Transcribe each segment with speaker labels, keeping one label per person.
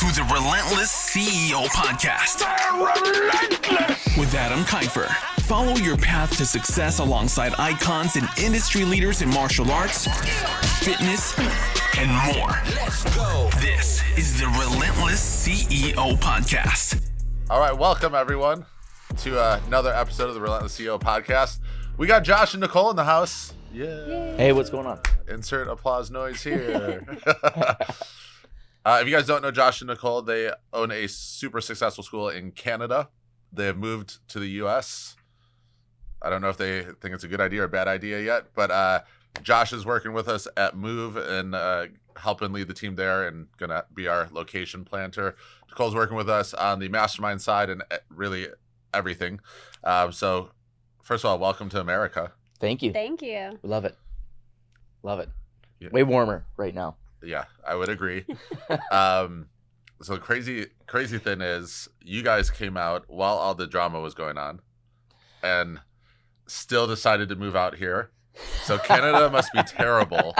Speaker 1: to the Relentless CEO Podcast. Relentless! With Adam Kifer. Follow your path to success alongside icons and industry leaders in martial arts, fitness, and more. Let's go. This is the Relentless CEO Podcast.
Speaker 2: All right, welcome everyone to another episode of the Relentless CEO Podcast. We got Josh and Nicole in the house. Yeah.
Speaker 3: Hey, what's going on?
Speaker 2: Insert applause noise here. If you guys don't know Josh and Nicole, they own a super successful school in Canada. They have moved to the U.S. I don't know if they think it's a good idea or a bad idea yet, but Josh is working with us at Move and helping lead the team there and going to be our location planter. Nicole's working with us on the mastermind side and really everything. So first of all, welcome to America.
Speaker 3: Thank you.
Speaker 4: Thank you.
Speaker 3: We love it. Love it.
Speaker 2: Yeah.
Speaker 3: Way warmer right now.
Speaker 2: Yeah, I would agree. So crazy thing is you guys came out while all the drama was going on and still decided to move out here. So Canada must be terrible.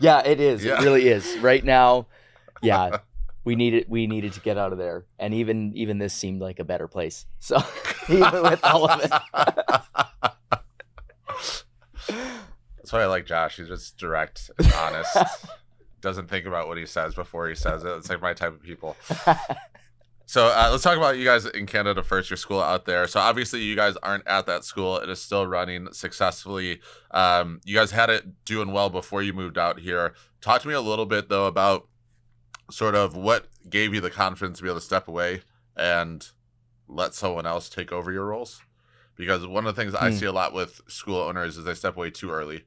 Speaker 3: Yeah, it is.
Speaker 2: Yeah.
Speaker 3: It really is. Right now, yeah, we needed to get out of there. And even this seemed like a better place. So even with all of it.
Speaker 2: That's why I like Josh. He's just direct and honest. Doesn't think about what he says before he says it. It's like my type of people. So let's talk about you guys in Canada first, your school out there. So obviously you guys aren't at that school. It is still running successfully. You guys had it doing well before you moved out here. Talk to me a little bit, though, about sort of what gave you the confidence to be able to step away and let someone else take over your roles. Because one of the things I see a lot with school owners is they step away too early.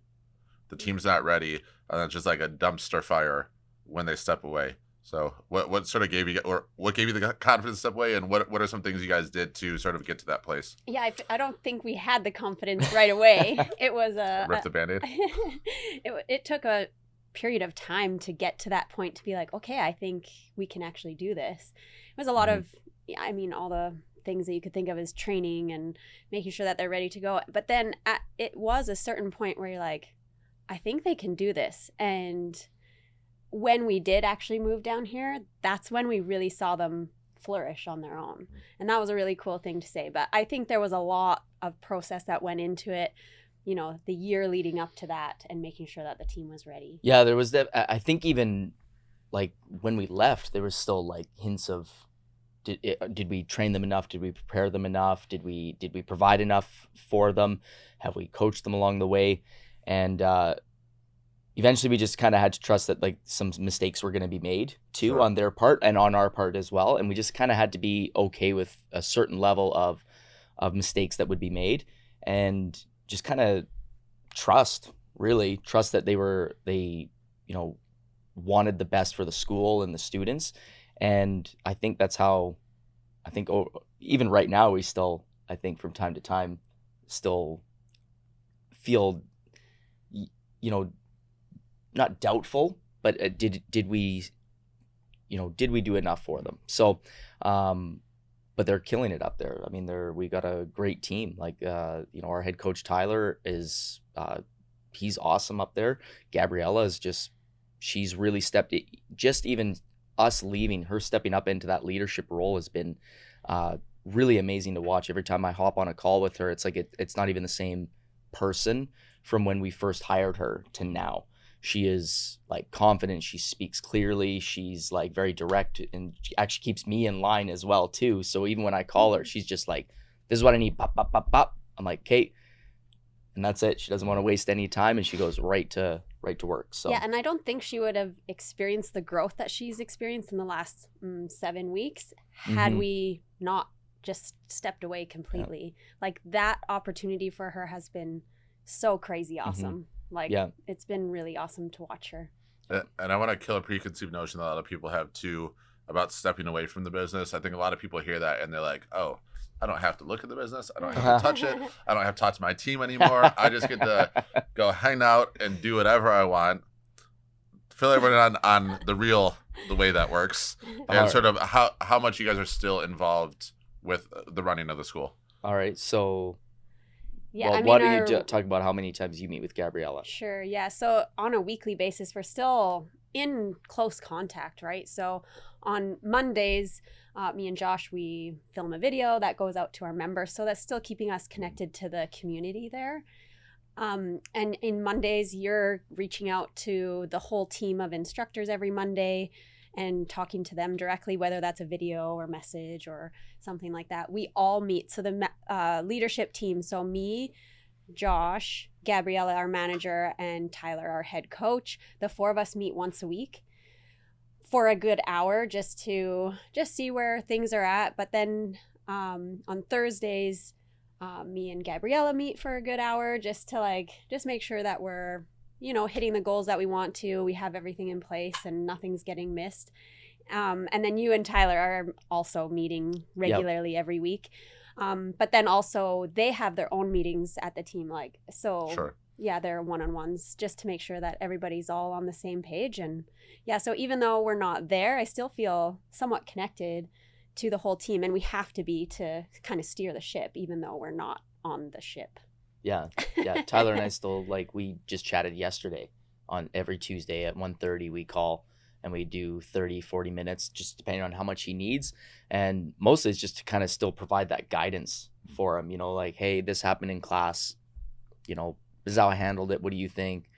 Speaker 2: The team's not ready, and it's just like a dumpster fire when they step away. So what sort of gave you, or what gave you the confidence to step away, and what are some things you guys did to sort of get to that place?
Speaker 4: Yeah, I don't think we had the confidence right away. It was
Speaker 2: Rip the Band-Aid?
Speaker 4: It took a period of time to get to that point to be like, okay, I think we can actually do this. It was a lot of, I mean, all the things that you could think of as training and making sure that they're ready to go. But then it was a certain point where you're like, I think they can do this. And when we did actually move down here, that's when we really saw them flourish on their own. And that was a really cool thing to say. But I think there was a lot of process that went into it, you know, the year leading up to that and making sure that the team was ready.
Speaker 3: Yeah, there was that. I think even like when we left, there was still like hints of, did we train them enough? Did we prepare them enough? Did we provide enough for them? Have we coached them along the way? And eventually we just kind of had to trust that like some mistakes were going to be made too, on their part and on our part as well. And we just kind of had to be okay with a certain level of mistakes that would be made, and just kind of trust that they wanted the best for the school and the students. And I think that's how, even right now, we still, I think from time to time, still feel, not doubtful, but did we do enough for them? So, but they're killing it up there. I mean, we got a great team. Like, our head coach Tyler is, he's awesome up there. Gabriella is she's really stepped it. Just even us leaving, her stepping up into that leadership role has been really amazing to watch. Every time I hop on a call with her, it's like it's not even the same person from when we first hired her to now. She is like confident. She speaks clearly. She's like very direct, and she actually keeps me in line as well too. So even when I call her, she's just like, "This is what I need." Pop, pop, pop, pop. I'm like, "Kate," and that's it. She doesn't want to waste any time, and she goes right to work. So
Speaker 4: yeah, and I don't think she would have experienced the growth that she's experienced in the last 7 weeks had we not just stepped away completely. Yeah. Like that opportunity for her has been so crazy awesome. Like, it's been really awesome to watch her.
Speaker 2: And I want to kill a preconceived notion that a lot of people have too about stepping away from the business. I think a lot of people hear that and they're like, oh, I don't have to look at the business. I don't have to touch it. I don't have to talk to my team anymore. I just get to go hang out and do whatever I want. Fill everyone on the way that works. And sort of how much you guys are still involved with the running of the school.
Speaker 3: All right. So
Speaker 4: Yeah,
Speaker 3: well, why don't you talk about how many times you meet with Gabriella?
Speaker 4: Sure, yeah. So on a weekly basis, we're still in close contact, right? So on Mondays, me and Josh, we film a video that goes out to our members. So that's still keeping us connected to the community there. And in Mondays, you're reaching out to the whole team of instructors every Monday and talking to them directly, whether that's a video or message or something like that. We all meet. So the leadership team, so me, Josh, Gabriella, our manager, and Tyler, our head coach, the 4 of us meet once a week for a good hour just to see where things are at. But then on Thursdays, me and Gabriella meet for a good hour just to make sure that we're, hitting the goals that we want to. We have everything in place and nothing's getting missed. And then you and Tyler are also meeting regularly every week. But then also they have their own meetings at the team,
Speaker 2: Sure.
Speaker 4: Yeah, they're one-on-ones just to make sure that everybody's all on the same page. And yeah, so even though we're not there, I still feel somewhat connected to the whole team, and we have to be to kind of steer the ship, even though we're not on the ship.
Speaker 3: Yeah. Tyler and I still, we just chatted yesterday on every Tuesday at 1:30 we call and we do 30, 40 minutes, just depending on how much he needs. And mostly it's just to kind of still provide that guidance for him, hey, this happened in class, this is how I handled it. What do you think?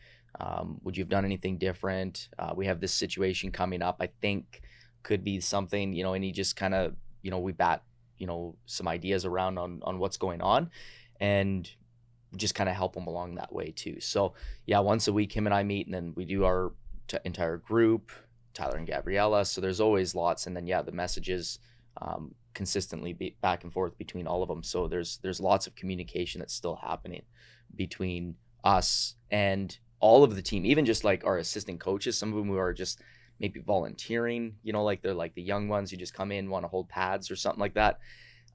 Speaker 3: Would you have done anything different? We have this situation coming up, I think could be something, and he just kind of, we bat, some ideas around on what's going on and just kind of help him along that way too. So yeah, once a week, him and I meet, and then we do our entire group, Tyler and Gabriella. So there's always lots. And then, yeah, the messages consistently back and forth between all of them. So there's lots of communication that's still happening between us and all of the team, even just our assistant coaches, some of them who are just maybe volunteering, they're the young ones who just come in, want to hold pads or something like that.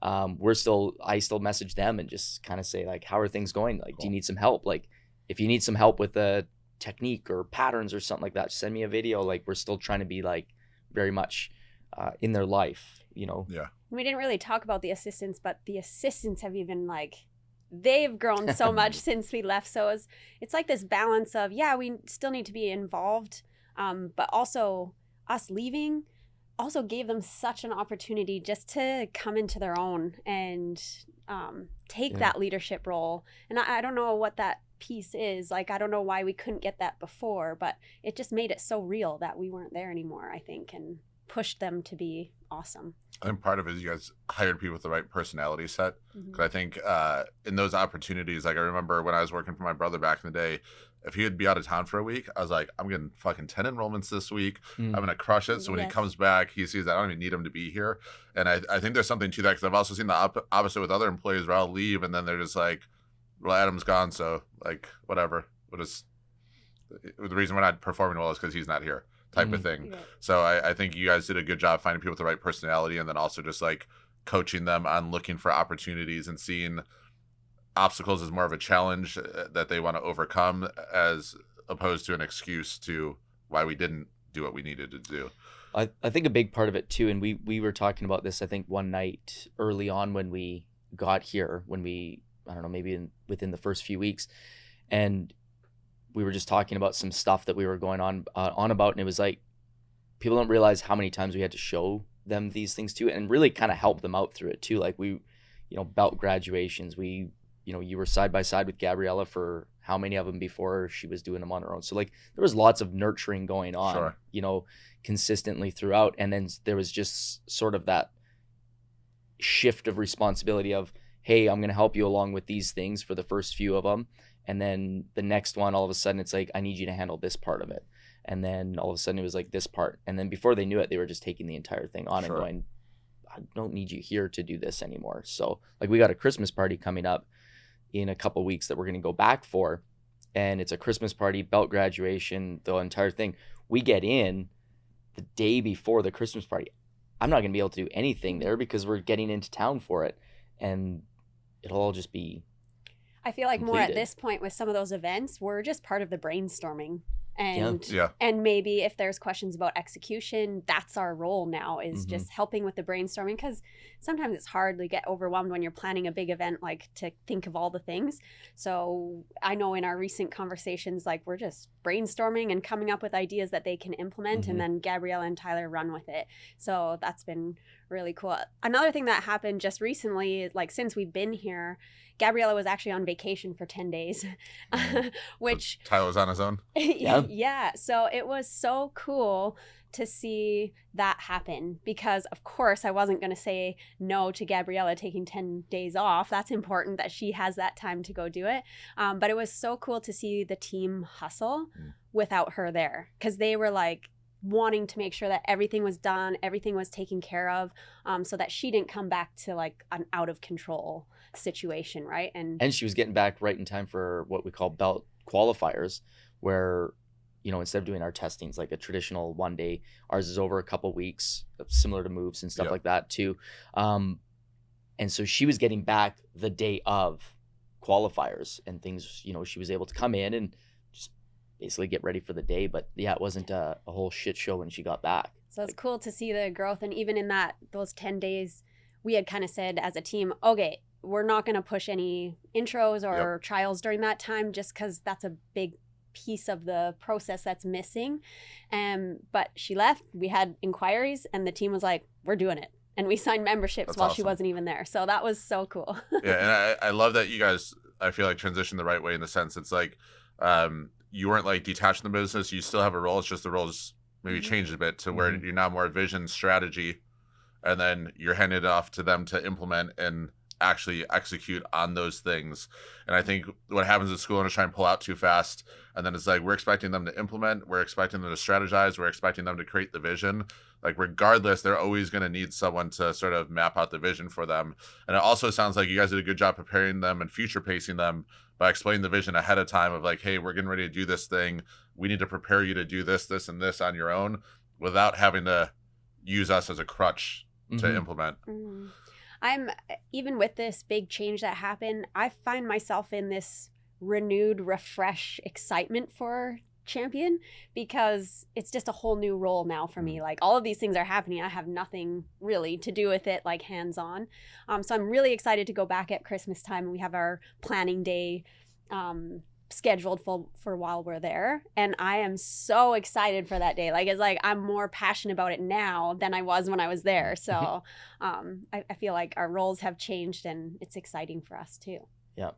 Speaker 3: I still message them and just kind of say how are things going? Cool. Do you need some help? If you need some help with a technique or patterns or something like that, send me a video. We're still trying to be very much in their life,
Speaker 2: Yeah.
Speaker 4: We didn't really talk about the assistants, but the assistants have even they've grown so much since we left. So it's this balance of, yeah, we still need to be involved, but also us leaving also gave them such an opportunity just to come into their own and take that leadership role. And I don't know what that piece is. I don't know why we couldn't get that before, but it just made it so real that we weren't there anymore, I think, and pushed them to be awesome.
Speaker 2: I think part of it is you guys hired people with the right personality set. Because I think in those opportunities, I remember when I was working for my brother back in the day, if he would be out of town for a week, I was I'm getting fucking 10 enrollments this week. I'm going to crush it. So when he comes back, he sees that I don't even need him to be here. And I think there's something to that, because I've also seen the opposite with other employees where I'll leave and then they're just well, Adam's gone, so whatever. The reason we're not performing well is because he's not here, type of thing. Yeah. So I think you guys did a good job finding people with the right personality, and then also just coaching them on looking for opportunities and seeing obstacles as more of a challenge that they want to overcome, as opposed to an excuse to why we didn't do what we needed to do.
Speaker 3: I think a big part of it too, and we were talking about this, I think one night early on when we got here, I don't know, maybe within the first few weeks, and we were just talking about some stuff that we were going on about, and it was people don't realize how many times we had to show them these things too, and really kind of help them out through it too. We, belt graduations, you were side by side with Gabriella for how many of them before she was doing them on her own. So there was lots of nurturing going on,
Speaker 2: sure,
Speaker 3: consistently throughout. And then there was just sort of that shift of responsibility of, hey, I'm going to help you along with these things for the first few of them. And then the next one, all of a sudden it's I need you to handle this part of it. And then all of a sudden it was this part. And then before they knew it, they were just taking the entire thing on, sure, and going, I don't need you here to do this anymore. So we got a Christmas party coming up in a couple weeks that we're going to go back for, and it's a Christmas party, belt graduation, the entire thing. We get in the day before the Christmas party. I'm not going to be able to do anything there because we're getting into town for it, and it'll all just be
Speaker 4: I feel
Speaker 3: completed.
Speaker 4: More at this point with some of those events, we're just part of the brainstorming. And and maybe if there's questions about execution, that's our role now, is just helping with the brainstorming, because sometimes it's hard to get overwhelmed when you're planning a big event, like to think of all the things. So I know in our recent conversations, like we're just brainstorming and coming up with ideas that they can implement, and then Gabriella and Tyler run with it. So that's been really cool. Another thing that happened just recently, like since we've been here, Gabriella was actually on vacation for 10 days, which
Speaker 2: so Tyler was on his own.
Speaker 4: Yeah. So it was so cool to see that happen, because of course I wasn't going to say no to Gabriella taking 10 days off. That's important that she has that time to go do it. But it was so cool to see the team hustle without her there, because they were like wanting to make sure that everything was done, everything was taken care of, so that she didn't come back to like an out of control situation, right? And
Speaker 3: she was getting back right in time for what we call belt qualifiers, where, you know, instead of doing our testings like a traditional one day, ours is over a couple weeks, similar to moves and stuff like that too. And so she was getting back the day of qualifiers and things, you know, she was able to come in and just basically get ready for the day. But yeah, it wasn't a whole shit show when she got back.
Speaker 4: So it's cool to see the growth. And even in those 10 days, we had kind of said as a team, okay, we're not going to push any intros or trials during that time, just because that's a big piece of the process that's missing. But she left, we had inquiries, and the team was like, we're doing it. And we signed memberships
Speaker 2: That's
Speaker 4: while
Speaker 2: awesome.
Speaker 4: She wasn't even there. So that was so cool.
Speaker 2: Yeah, and I love that you guys, I feel like, transitioned the right way, in the sense it's like you weren't like detached from the business. You still have a role. It's just the roles maybe changed a bit to where you're now more vision, strategy, and then you're handing it off to them to implement and actually execute on those things. And I think what happens at school is try and pull out too fast, and then it's like we're expecting them to implement, we're expecting them to strategize, we're expecting them to create the vision. Like regardless, they're always going to need someone to sort of map out the vision for them. And it also sounds like you guys did a good job preparing them and future pacing them by explaining the vision ahead of time of like, hey, we're getting ready to do this thing, we need to prepare you to do this, this, and this on your own, without having to use us as a crutch to implement.
Speaker 4: I'm, even with this big change that happened, I find myself in this renewed, refresh excitement for Champion, because it's just a whole new role now for me. Like all of these things are happening, I have nothing really to do with it, like hands-on. So I'm really excited to go back at Christmas time, and we have our planning day scheduled for while we're there, and I am so excited for that day. Like it's like I'm more passionate about it now than I was when I was there. So I feel like our roles have changed, and it's exciting for us too.
Speaker 3: Yeah.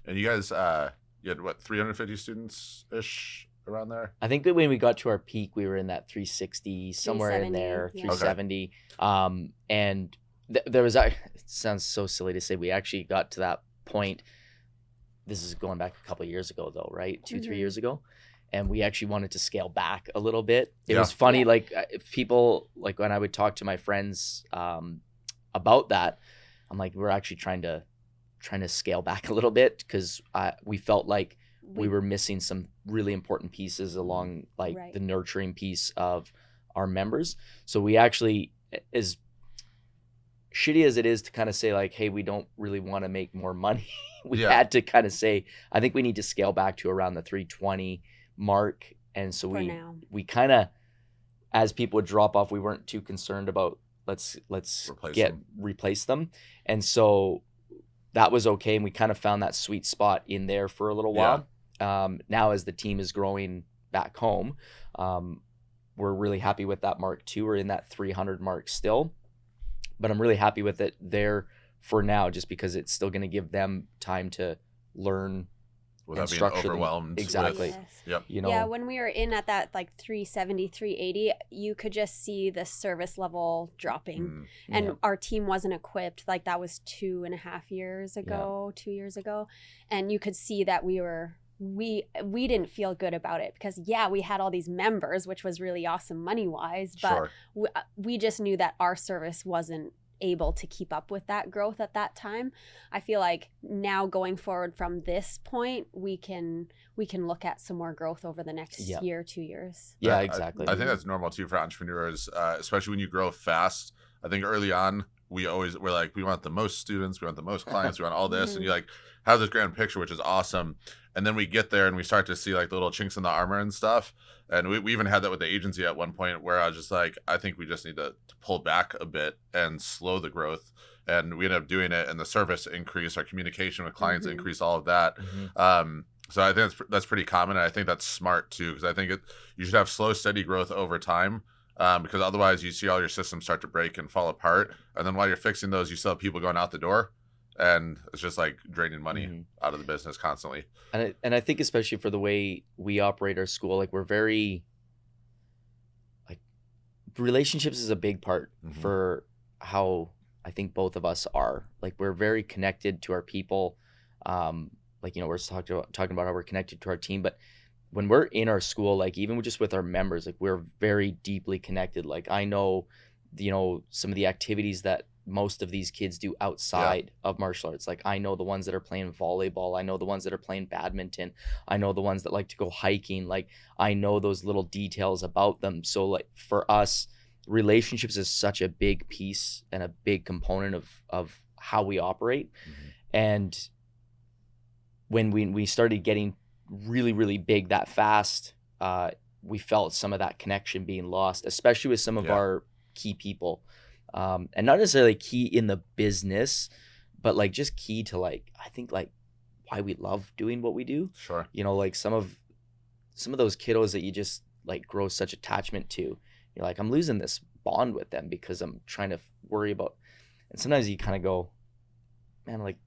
Speaker 2: And you guys you had what, 350 students ish around there?
Speaker 3: I think that when we got to our peak, we were in that 360, somewhere in there, 370. And there was, it sounds so silly to say, we actually got to that point. This is going back a couple of years ago though, right? 2-3 years ago. And we actually wanted to scale back a little bit. It was funny, like if people, like when I would talk to my friends about that, I'm like, we're actually trying to scale back a little bit, because we felt like we were missing some really important pieces along like the nurturing piece of our members. So we actually, as shitty as it is to kind of say like, hey, we don't really want to make more money, we had to kind of say, I think we need to scale back to around the 320 mark. And so we kind of, as people would drop off, we weren't too concerned about let's replace them. And so that was okay. And we kind of found that sweet spot in there for a little while. Now as the team is growing back home, we're really happy with that mark too. We're in that 300 mark still, but I'm really happy with it there for now, just because it's still going to give them time to learn
Speaker 2: without being overwhelmed.
Speaker 3: Exactly. You know,
Speaker 4: yeah, when we were in at that like 370, 380, you could just see the service level dropping. And our team wasn't equipped. Like that was 2.5 years ago, 2 years ago. And you could see that we didn't feel good about it, because we had all these members, which was really awesome money wise, but we just knew that our service wasn't able to keep up with that growth at that time. I feel like now going forward from this point, we can look at some more growth over the next year, 2 years.
Speaker 3: Yeah, exactly.
Speaker 2: I think that's normal too for entrepreneurs, especially when you grow fast. I think early on, we're like, we want the most students, we want the most clients, we want all this, and you like have this grand picture, which is awesome. And then we get there and we start to see like the little chinks in the armor and stuff. And we even had that with the agency at one point where I was just like, I think we just need to pull back a bit and slow the growth. And we ended up doing it, and the service increased, our communication with clients increased, all of that. So I think that's pretty common, and I think that's smart too, because I think you should have slow, steady growth over time, because otherwise you see all your systems start to break and fall apart, and then while you're fixing those, you still have people going out the door, and it's just like draining money out of the business constantly.
Speaker 3: And I think especially for the way we operate our school, like we're very, like, relationships is a big part for how I think both of us are. Like, we're very connected to our people. Like, you know, we're talking about how we're connected to our team, but when we're in our school, like even just with our members, like we're very deeply connected. Like I know, you know, some of the activities that most of these kids do outside of martial arts. Like I know the ones that are playing volleyball. I know the ones that are playing badminton. I know the ones that like to go hiking. Like I know those little details about them. So like for us, relationships is such a big piece and a big component of how we operate. And when we started getting really, really big that fast, we felt some of that connection being lost, especially with some of our key people. And not necessarily key in the business, but like just key to like, I think like why we love doing what we do.
Speaker 2: Sure.
Speaker 3: You know, like some of those kiddos that you just like grow such attachment to, you're like, I'm losing this bond with them because I'm trying to worry about, and sometimes you kind of go, man, like,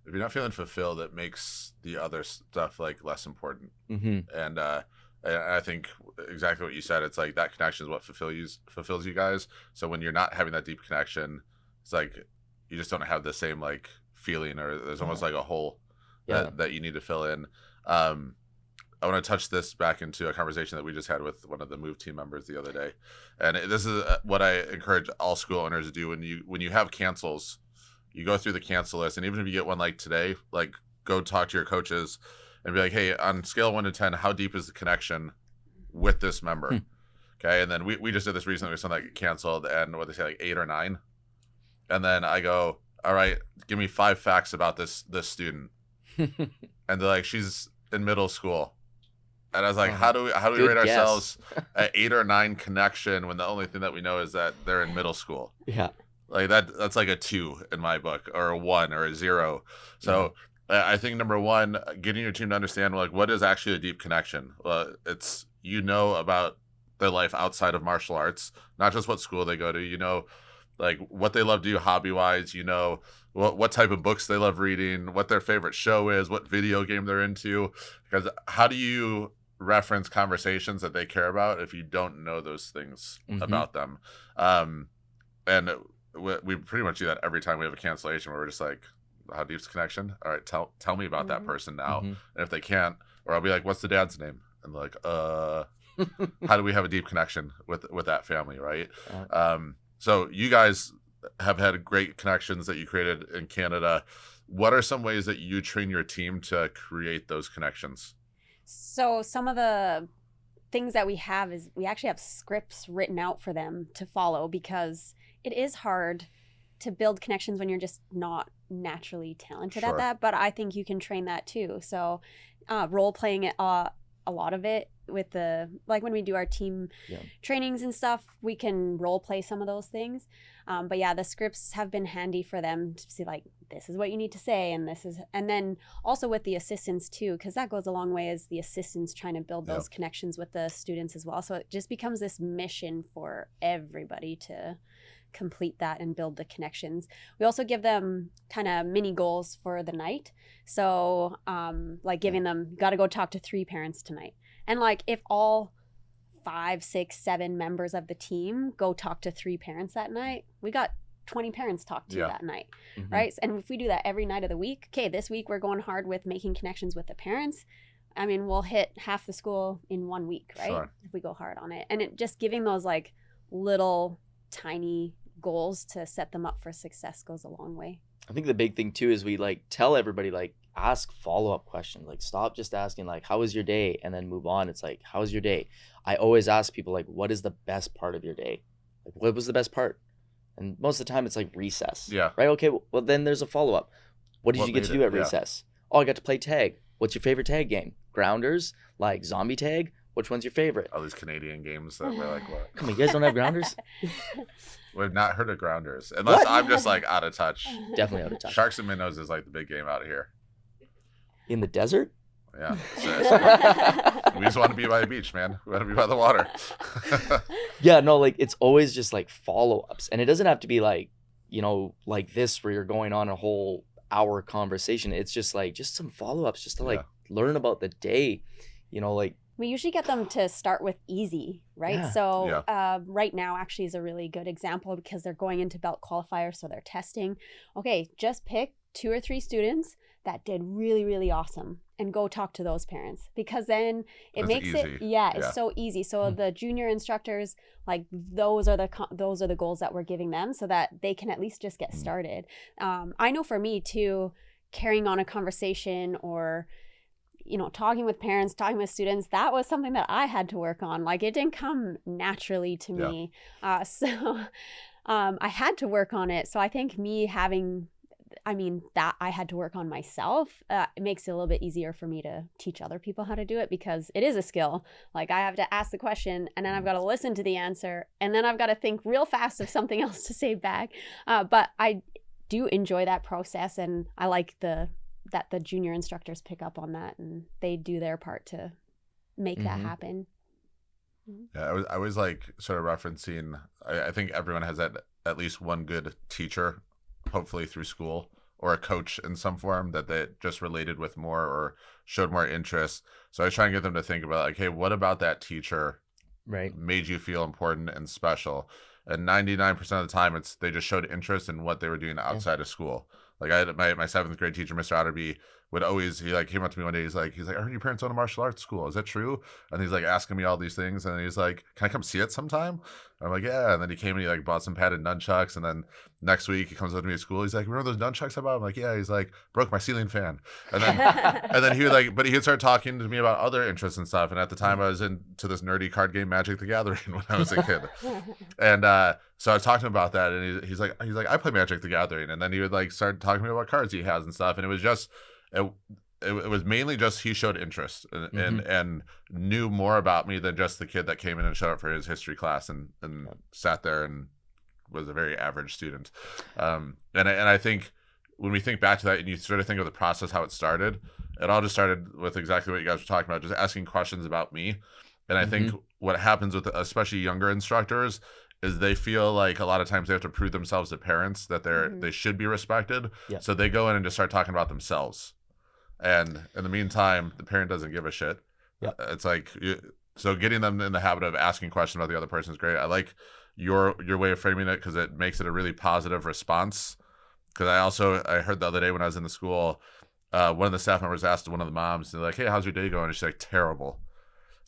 Speaker 2: if you're not feeling fulfilled, it makes the other stuff like less important. And I think exactly what you said. It's like that connection is what fulfills you guys. So when you're not having that deep connection, it's like you just don't have the same like feeling, or there's almost like a hole that you need to fill in. I want to touch this back into a conversation that we just had with one of the Move team members the other day, and this is what I encourage all school owners to do when you have cancels. You go through the cancel list, and even if you get one like today, like go talk to your coaches and be like, hey, on scale of 1 to 10, how deep is the connection with this member? Okay. And then we just did this recently with something that canceled, and what they say, like 8 or 9. And then I go, all right, give me 5 facts about this student. And they're like, she's in middle school. And I was like, how do we rate ourselves at 8 or 9 connection when the only thing that we know is that they're in middle school?
Speaker 3: Yeah.
Speaker 2: Like that's like a 2 in my book, or a 1 or a 0. So I think number 1, getting your team to understand like what is actually a deep connection. It's, you know, about their life outside of martial arts, not just what school they go to, you know, like what they love to do hobby wise, you know, what type of books they love reading, what their favorite show is, what video game they're into. Because how do you reference conversations that they care about if you don't know those things about them? And we pretty much do that every time we have a cancellation, where we're just like, how deep's the connection? All right, tell me about that person now. And if they can't, or I'll be like, what's the dad's name? And they're like, how do we have a deep connection with that family, right? So you guys have had great connections that you created in Canada. What are some ways that you train your team to create those connections?
Speaker 4: So some of the things that we have is we actually have scripts written out for them to follow, because it is hard to build connections when you're just not naturally talented at that. But I think you can train that too. So role playing it, a lot of it with the, like when we do our team trainings and stuff, we can role play some of those things. But yeah, the scripts have been handy for them to see like, this is what you need to say, and this is, and then also with the assistants too, because that goes a long way as the assistants trying to build those connections with the students as well. So it just becomes this mission for everybody to complete that and build the connections. We also give them kind of mini goals for the night. So like giving them, got to go talk to 3 parents tonight. And like if all 5, 6, 7 members of the team go talk to 3 parents that night, we got 20 parents talk to that night, right? And if we do that every night of the week, okay, this week we're going hard with making connections with the parents. I mean, we'll hit half the school in 1 week, right? If we go hard on it. And it just giving those like little tiny goals to set them up for success goes a long way.
Speaker 3: I think the big thing too is we like tell everybody like ask follow-up questions. Like stop just asking like how was your day and then move on. It's like, how was your day? I always ask people like, what is the best part of your day? Like what was the best part? And most of the time it's like recess.
Speaker 2: Yeah.
Speaker 3: Right? Okay, well then there's a follow-up. What did you get to do at recess? Oh, I got to play tag. What's your favorite tag game? Grounders? Like zombie tag? Which one's your favorite?
Speaker 2: All these Canadian games that we're like, what?
Speaker 3: Come on, you guys don't have grounders?
Speaker 2: We've not heard of grounders. Unless I'm just like out of touch.
Speaker 3: Definitely out of touch.
Speaker 2: Sharks and minnows is like the big game out here.
Speaker 3: In the desert?
Speaker 2: Yeah. We just want to be by the beach, man. We want to be by the water.
Speaker 3: Yeah, no, like it's always just like follow-ups. And it doesn't have to be like, like this where you're going on a whole hour conversation. It's just like some follow-ups just to like learn about the day. Like
Speaker 4: we usually get them to start with easy, right?
Speaker 3: Yeah.
Speaker 4: So right now actually is a really good example because they're going into belt qualifiers, so they're testing. Okay, just pick 2 or 3 students that did really, really awesome and go talk to those parents, because then it makes it it's so easy. So the junior instructors, like those are the goals that we're giving them so that they can at least just get started. I know for me too, carrying on a conversation or talking with parents, talking with students, that was something that I had to work on. Like it didn't come naturally to me. So I had to work on it. So I think that I had to work on myself, it makes it a little bit easier for me to teach other people how to do it, because it is a skill. Like I have to ask the question and then I've got to listen to the answer and then I've got to think real fast of something else to say back. But I do enjoy that process, and I like that the junior instructors pick up on that and they do their part to make that happen.
Speaker 2: Yeah, I was like sort of referencing, I think everyone has at least one good teacher, hopefully through school, or a coach in some form that they just related with more or showed more interest. So I was trying to get them to think about like, hey, what about that teacher made you feel important and special? And 99% of the time they just showed interest in what they were doing outside of school. Like I had my 7th grade teacher, Mr. Otterby, would always, he like came up to me one day, he's like, I heard your parents own a martial arts school. Is that true? And he's like asking me all these things. And he's like, can I come see it sometime? And I'm like, yeah. And then he came and he like bought some padded nunchucks. And then next week he comes up to me at school. He's like, remember those nunchucks I bought? I'm like, yeah. He's like, broke my ceiling fan. And then, and then he would like, but he would start talking to me about other interests and stuff. And at the time I was into this nerdy card game, Magic the Gathering, when I was a kid. And, so I was talking to him about that, and he's like, I play Magic the Gathering. And then he would like start talking to me about cards he has and stuff. And it was just, it was mainly just he showed interest and knew more about me than just the kid that came in and showed up for his history class and sat there and was a very average student. And I think when we think back to that and you sort of think of the process, how it started, it all just started with exactly what you guys were talking about, just asking questions about me. And I think what happens with especially younger instructors is they feel like a lot of times they have to prove themselves to parents that they should be respected. Yeah. So they go in and just start talking about themselves. And in the meantime, the parent doesn't give a shit. Yeah. It's like, so getting them in the habit of asking questions about the other person is great. I like your way of framing it because it makes it a really positive response. Because I heard the other day when I was in the school, one of the staff members asked one of the moms, they're like, hey, how's your day going? And she's like, terrible.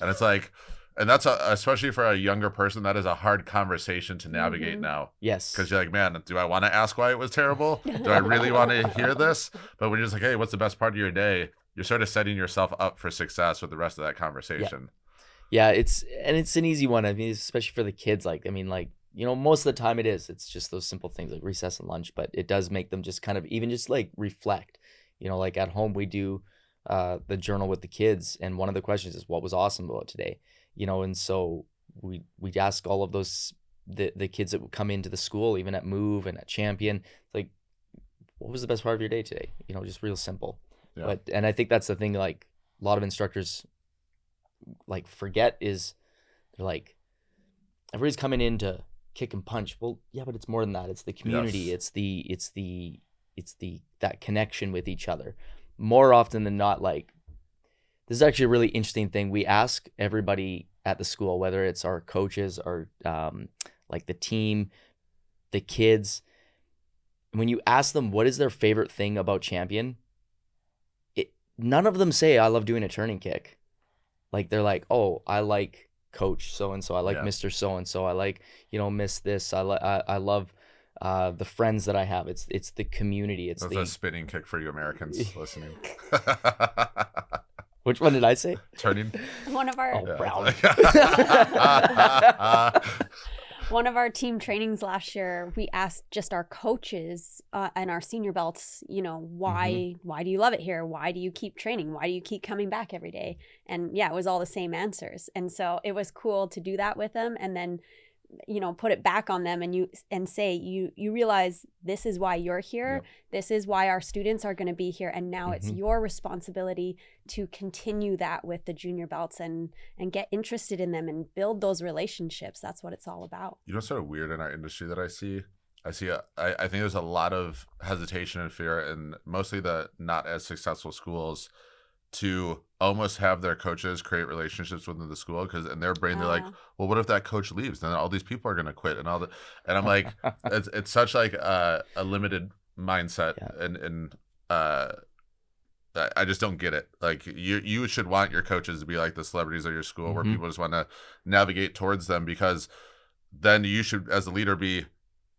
Speaker 2: And it's like, and that's especially for a younger person, that is a hard conversation to navigate now.
Speaker 3: Yes.
Speaker 2: Because you're like, man, do I want to ask why it was terrible? Do I really want to hear this? But when you're just like, hey, what's the best part of your day? You're sort of setting yourself up for success with the rest of that conversation.
Speaker 3: Yeah, it's an easy one. I mean, especially for the kids. Like, I mean, like, most of the time it's just those simple things like recess and lunch, but it does make them just kind of even just like reflect. Like at home we do the journal with the kids, and one of the questions is what was awesome about today. And so we'd ask all of those, the kids that would come into the school, even at Move and at Champion, like, what was the best part of your day today? Just real simple. Yeah. And I think that's the thing, like a lot of instructors like forget is they're like, everybody's coming in to kick and punch. Well, yeah, but it's more than that. It's the community. Yes. It's the that connection with each other. More often than not, like, this is actually a really interesting thing. We ask everybody at the school, whether it's our coaches or like the team, the kids, when you ask them what is their favorite thing about Champion, none of them say, I love doing a turning kick. Like, they're like, oh, I like Coach so-and-so. I like Mr. So-and-so. I like, Miss this. I love the friends that I have. It's the community. It's
Speaker 2: a spinning kick for you Americans listening.
Speaker 3: Which one did I say?
Speaker 2: Turning.
Speaker 4: One of our
Speaker 3: Brown.
Speaker 4: one of our team trainings last year, we asked just our coaches and our senior belts, why do you love it here? Why do you keep training? Why do you keep coming back every day? And yeah, it was all the same answers. And so it was cool to do that with them, and then put it back on them and say you realize this is why you're here.
Speaker 2: Yep.
Speaker 4: This is why our students are going to be here, and now it's your responsibility to continue that with the junior belts and get interested in them and build those relationships. That's what it's all about.
Speaker 2: What's sort of weird in our industry that I think there's a lot of hesitation and fear in mostly the not as successful schools to almost have their coaches create relationships within the school, because in their brain they're like, well, what if that coach leaves? Then all these people are going to quit and all that. And I'm like, it's such like a limited mindset, and I just don't get it. Like you should want your coaches to be like the celebrities of your school, where people just want to navigate towards them, because then you should, as a leader, be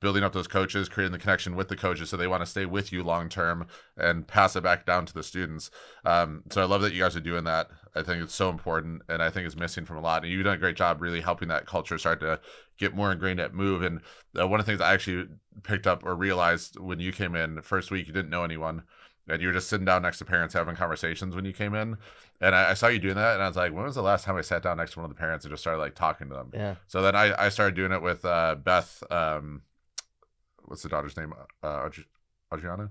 Speaker 2: building up those coaches, creating the connection with the coaches so they want to stay with you long term and pass it back down to the students. So I love that you guys are doing that. I think it's so important, and I think it's missing from a lot. And you've done a great job really helping that culture start to get more ingrained at Move. And one of the things I actually picked up or realized when you came in, the first week you didn't know anyone, and you were just sitting down next to parents having conversations when you came in. And I saw you doing that, and I was like, when was the last time I sat down next to one of the parents and just started like talking to them?
Speaker 3: Yeah.
Speaker 2: So then I started doing it with Beth. What's the daughter's name? Adriana?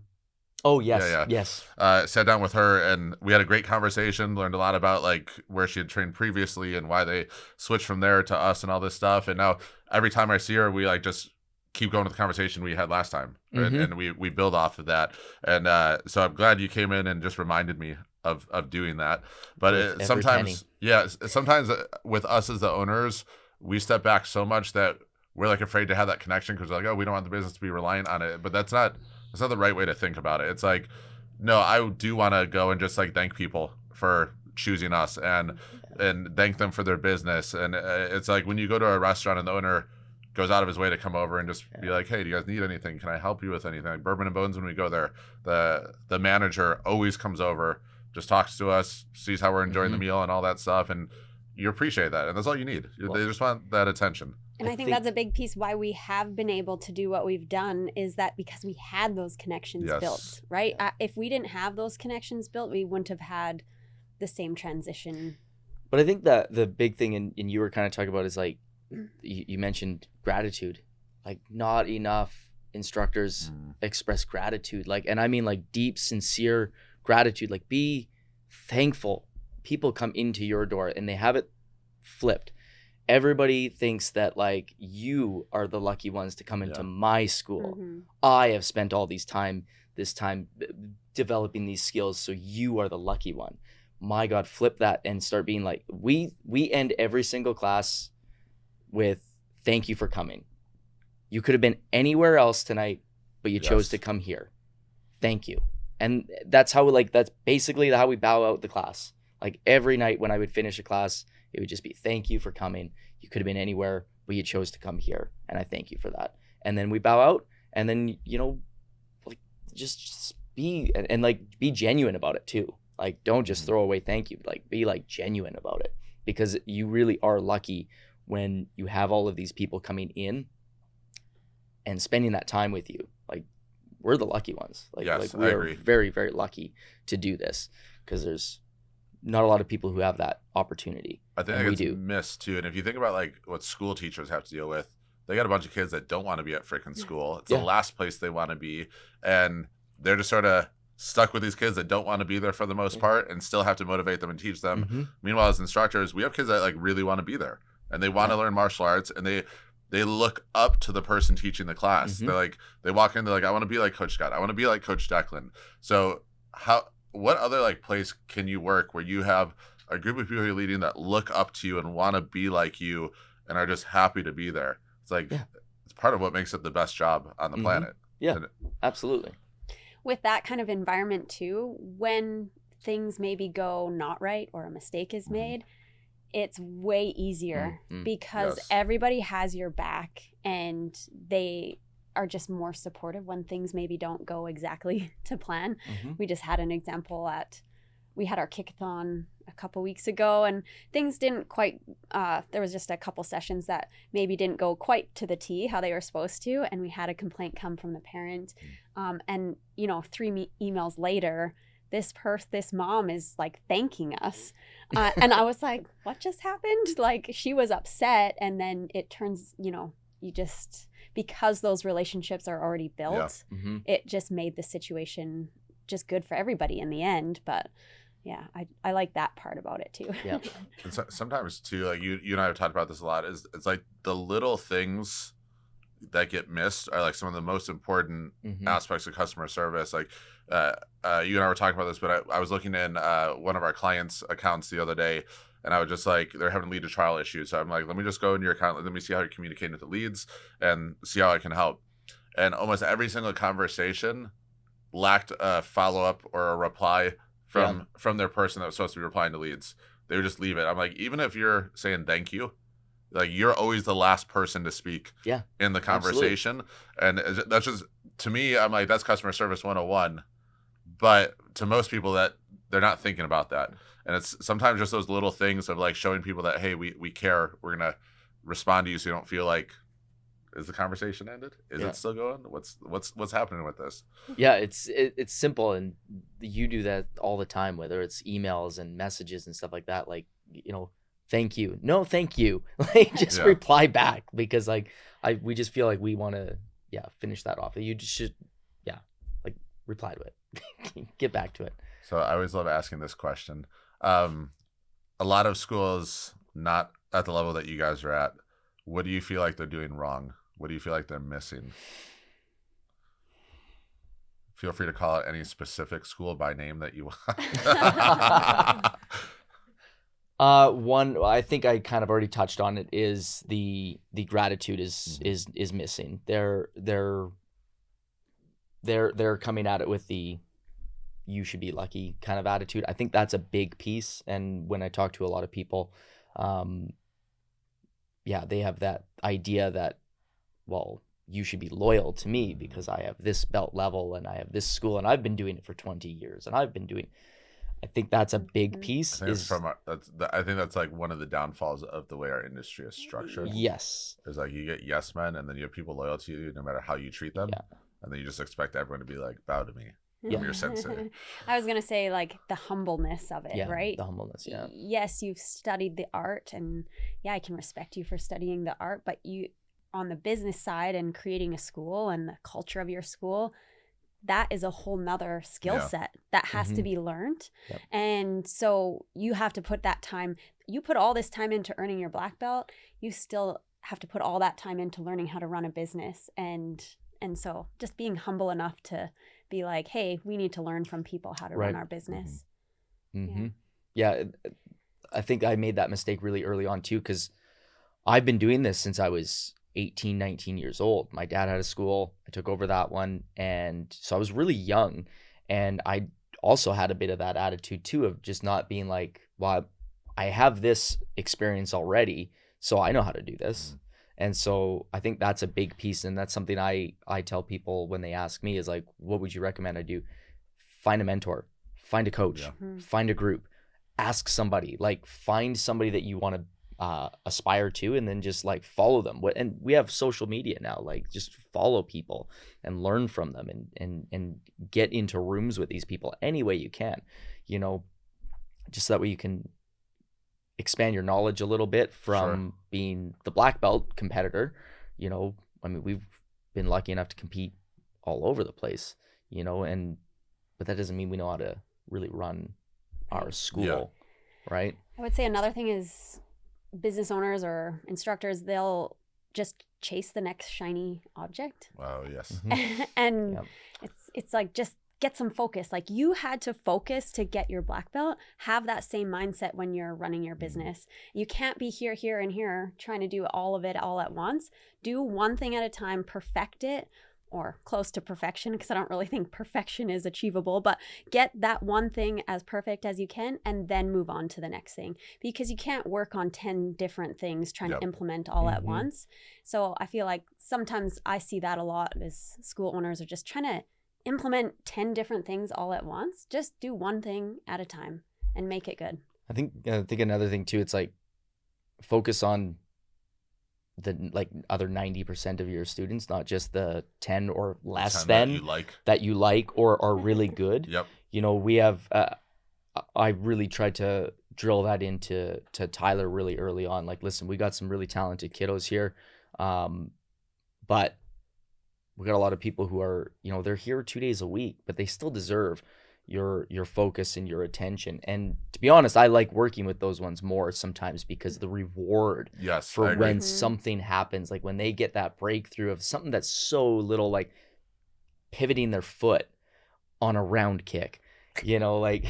Speaker 3: Oh, yes. Yes.
Speaker 2: Sat down with her, and we had a great conversation, learned a lot about like where she had trained previously and why they switched from there to us and all this stuff. And now every time I see her, we like just keep going with the conversation we had last time. And we build off of that. And so I'm glad you came in and just reminded me of doing that. But sometimes with us as the owners, we step back so much that we're like afraid to have that connection, because we're like, oh, we don't want the business to be reliant on it. But that's not the right way to think about it. It's like, no, I do want to go and just like thank people for choosing us and thank them for their business. And it's like when you go to a restaurant and the owner goes out of his way to come over and just be like, hey, do you guys need anything? Can I help you with anything? Like Bourbon and Bones, when we go there, the manager always comes over, just talks to us, sees how we're enjoying the meal and all that stuff. And you appreciate that. And that's all you need. They just want that attention.
Speaker 4: And I think that's a big piece why we have been able to do what we've done, is that because we had those connections built, right? If we didn't have those connections built, we wouldn't have had the same transition.
Speaker 3: But I think that the big thing, and you were kind of talking about, is like, you mentioned gratitude. Like, not enough instructors express gratitude. Like, and I mean like deep, sincere gratitude. Like, be thankful. People come into your door and they have it flipped. Everybody thinks that like you are the lucky ones to come into my school. I have spent all this time developing these skills, so you are the lucky one. My God, flip that and start being like, we end every single class with thank you for coming. You could have been anywhere else tonight, but you chose to come here. Thank you. And that's that's basically how we bow out the class. Like every night when I would finish a class, it would just be, thank you for coming. You could have been anywhere, but you chose to come here. And I thank you for that. And then we bow out, and then, like just be, and like be genuine about it too. Like, don't just throw away thank you, like be like genuine about it, because you really are lucky when you have all of these people coming in and spending that time with you. Like, we're the lucky ones. Like, we are very, very lucky to do this, because there's not a lot of people who have that opportunity.
Speaker 2: I think we do missed too. And if you think about like what school teachers have to deal with, they got a bunch of kids that don't want to be at freaking school. It's the last place they want to be, and they're just sort of stuck with these kids that don't want to be there for the most part, and still have to motivate them and teach them. Meanwhile, as instructors, we have kids that like really want to be there, and they want to learn martial arts, and they look up to the person teaching the class. They're like, they walk in, they're like, I want to be like Coach Scott. I want to be like Coach Declan. So what other like place can you work where you have a group of people you're leading that look up to you and want to be like you and are just happy to be there? It's like, it's part of what makes it the best job on the planet.
Speaker 3: Yeah, absolutely.
Speaker 4: With that kind of environment too, when things maybe go not right or a mistake is made, it's way easier because everybody has your back, and they are just more supportive when things maybe don't go exactly to plan. We just had an example at we had our kickathon a couple weeks ago, and things didn't quite, there was just a couple sessions that maybe didn't go quite to the T how they were supposed to. And we had a complaint come from the parent. And, 3 emails later, this mom is like thanking us. And I was like, what just happened? Like, she was upset. And then it turns, you just, because those relationships are already built, it just made the situation just good for everybody in the end. But yeah, I like that part about it too.
Speaker 3: Yeah.
Speaker 2: And sometimes too, like you and I have talked about this a lot, is it's like the little things that get missed are like some of the most important aspects of customer service. Like you and I were talking about this, but I was looking in one of our clients' accounts the other day, and I was just like, they're having lead to trial issues. So I'm like, let me just go into your account, let me see how you're communicating with the leads and see how I can help. And almost every single conversation lacked a follow-up or a reply from their person that was supposed to be replying to leads. They would just leave it. I'm like, even if you're saying thank you, like, you're always the last person to speak in the conversation. Absolutely. And that's just, to me, I'm like, that's customer service 101. But to most people, that they're not thinking about that. And it's sometimes just those little things of like showing people that, hey, we care. We're going to respond to you so you don't feel like, is the conversation ended? Is it still going? What's happening with this?
Speaker 3: Yeah, it's simple, and you do that all the time, whether it's emails and messages and stuff like that. Like, thank you. No, thank you. Like, just reply back, because like we just feel like we want to finish that off. You just should like reply to it. Get back to it.
Speaker 2: So I always love asking this question. A lot of schools not at the level that you guys are at, what do you feel like they're doing wrong? What do you feel like they're missing? Feel free to call out any specific school by name that you want.
Speaker 3: One, I think I kind of already touched on it, is the gratitude is missing. They're coming at it with the you should be lucky kind of attitude. I think that's a big piece. And when I talk to a lot of people, they have that idea that, well, you should be loyal to me because I have this belt level and I have this school and I've been doing it for 20 years and I think that's a big piece.
Speaker 2: I think that's like one of the downfalls of the way our industry is structured.
Speaker 3: Yes.
Speaker 2: Is like you get yes men, and then you have people loyal to you no matter how you treat them. Yeah. And then you just expect everyone to be like, bow to me. I'm your sensei.
Speaker 4: I was going to say, like, the humbleness of it, right?
Speaker 3: The humbleness, yeah.
Speaker 4: Yes, you've studied the art, and I can respect you for studying the art, but you, on the business side and creating a school and the culture of your school, that is a whole nother skill set that has to be learned. Yep. And so you have to put that time, you put all this time into earning your black belt, you still have to put all that time into learning how to run a business. And so just being humble enough to be like, hey, we need to learn from people how to run our business.
Speaker 3: Yeah, I think I made that mistake really early on too, because I've been doing this since I was 18, 19 years old. My dad had a school. I took over that one. And so I was really young. And I also had a bit of that attitude too, of just not being like, well, I have this experience already, so I know how to do this. And so I think that's a big piece. And that's something I tell people when they ask me is like, what would you recommend I do? Find a mentor, find a coach, find a group, ask somebody, like find somebody that you want to aspire to, and then just like follow them. And we have social media now, like just follow people and learn from them and get into rooms with these people any way you can, just that way you can expand your knowledge a little bit from being the black belt competitor. We've been lucky enough to compete all over the place, but that doesn't mean we know how to really run our school, right?
Speaker 4: I would say another thing is business owners or instructors, they'll just chase the next shiny object.
Speaker 2: Oh, yes.
Speaker 4: And it's like, just get some focus. Like, you had to focus to get your black belt. Have that same mindset when you're running your business. You can't be here, and here trying to do all of it all at once. Do one thing at a time, perfect it, or close to perfection, because I don't really think perfection is achievable, but get that one thing as perfect as you can and then move on to the next thing, because you can't work on 10 different things trying to implement all at once. So I feel like sometimes I see that a lot as school owners are just trying to implement 10 different things all at once. Just do one thing at a time and make it good.
Speaker 3: I think another thing too, it's like focus on the like other 90% of your students, not just the 10 or less
Speaker 2: 10
Speaker 3: than that you like or are really good.
Speaker 2: Yep.
Speaker 3: You know, we have I really tried to drill that into Tyler really early on. Like, listen, we got some really talented kiddos here, but we got a lot of people who are, you know, they're here 2 days a week, but they still deserve your focus and your attention. And to be honest, I like working with those ones more sometimes because the reward for when something happens, like when they get that breakthrough of something that's so little, like pivoting their foot on a round kick, you know, like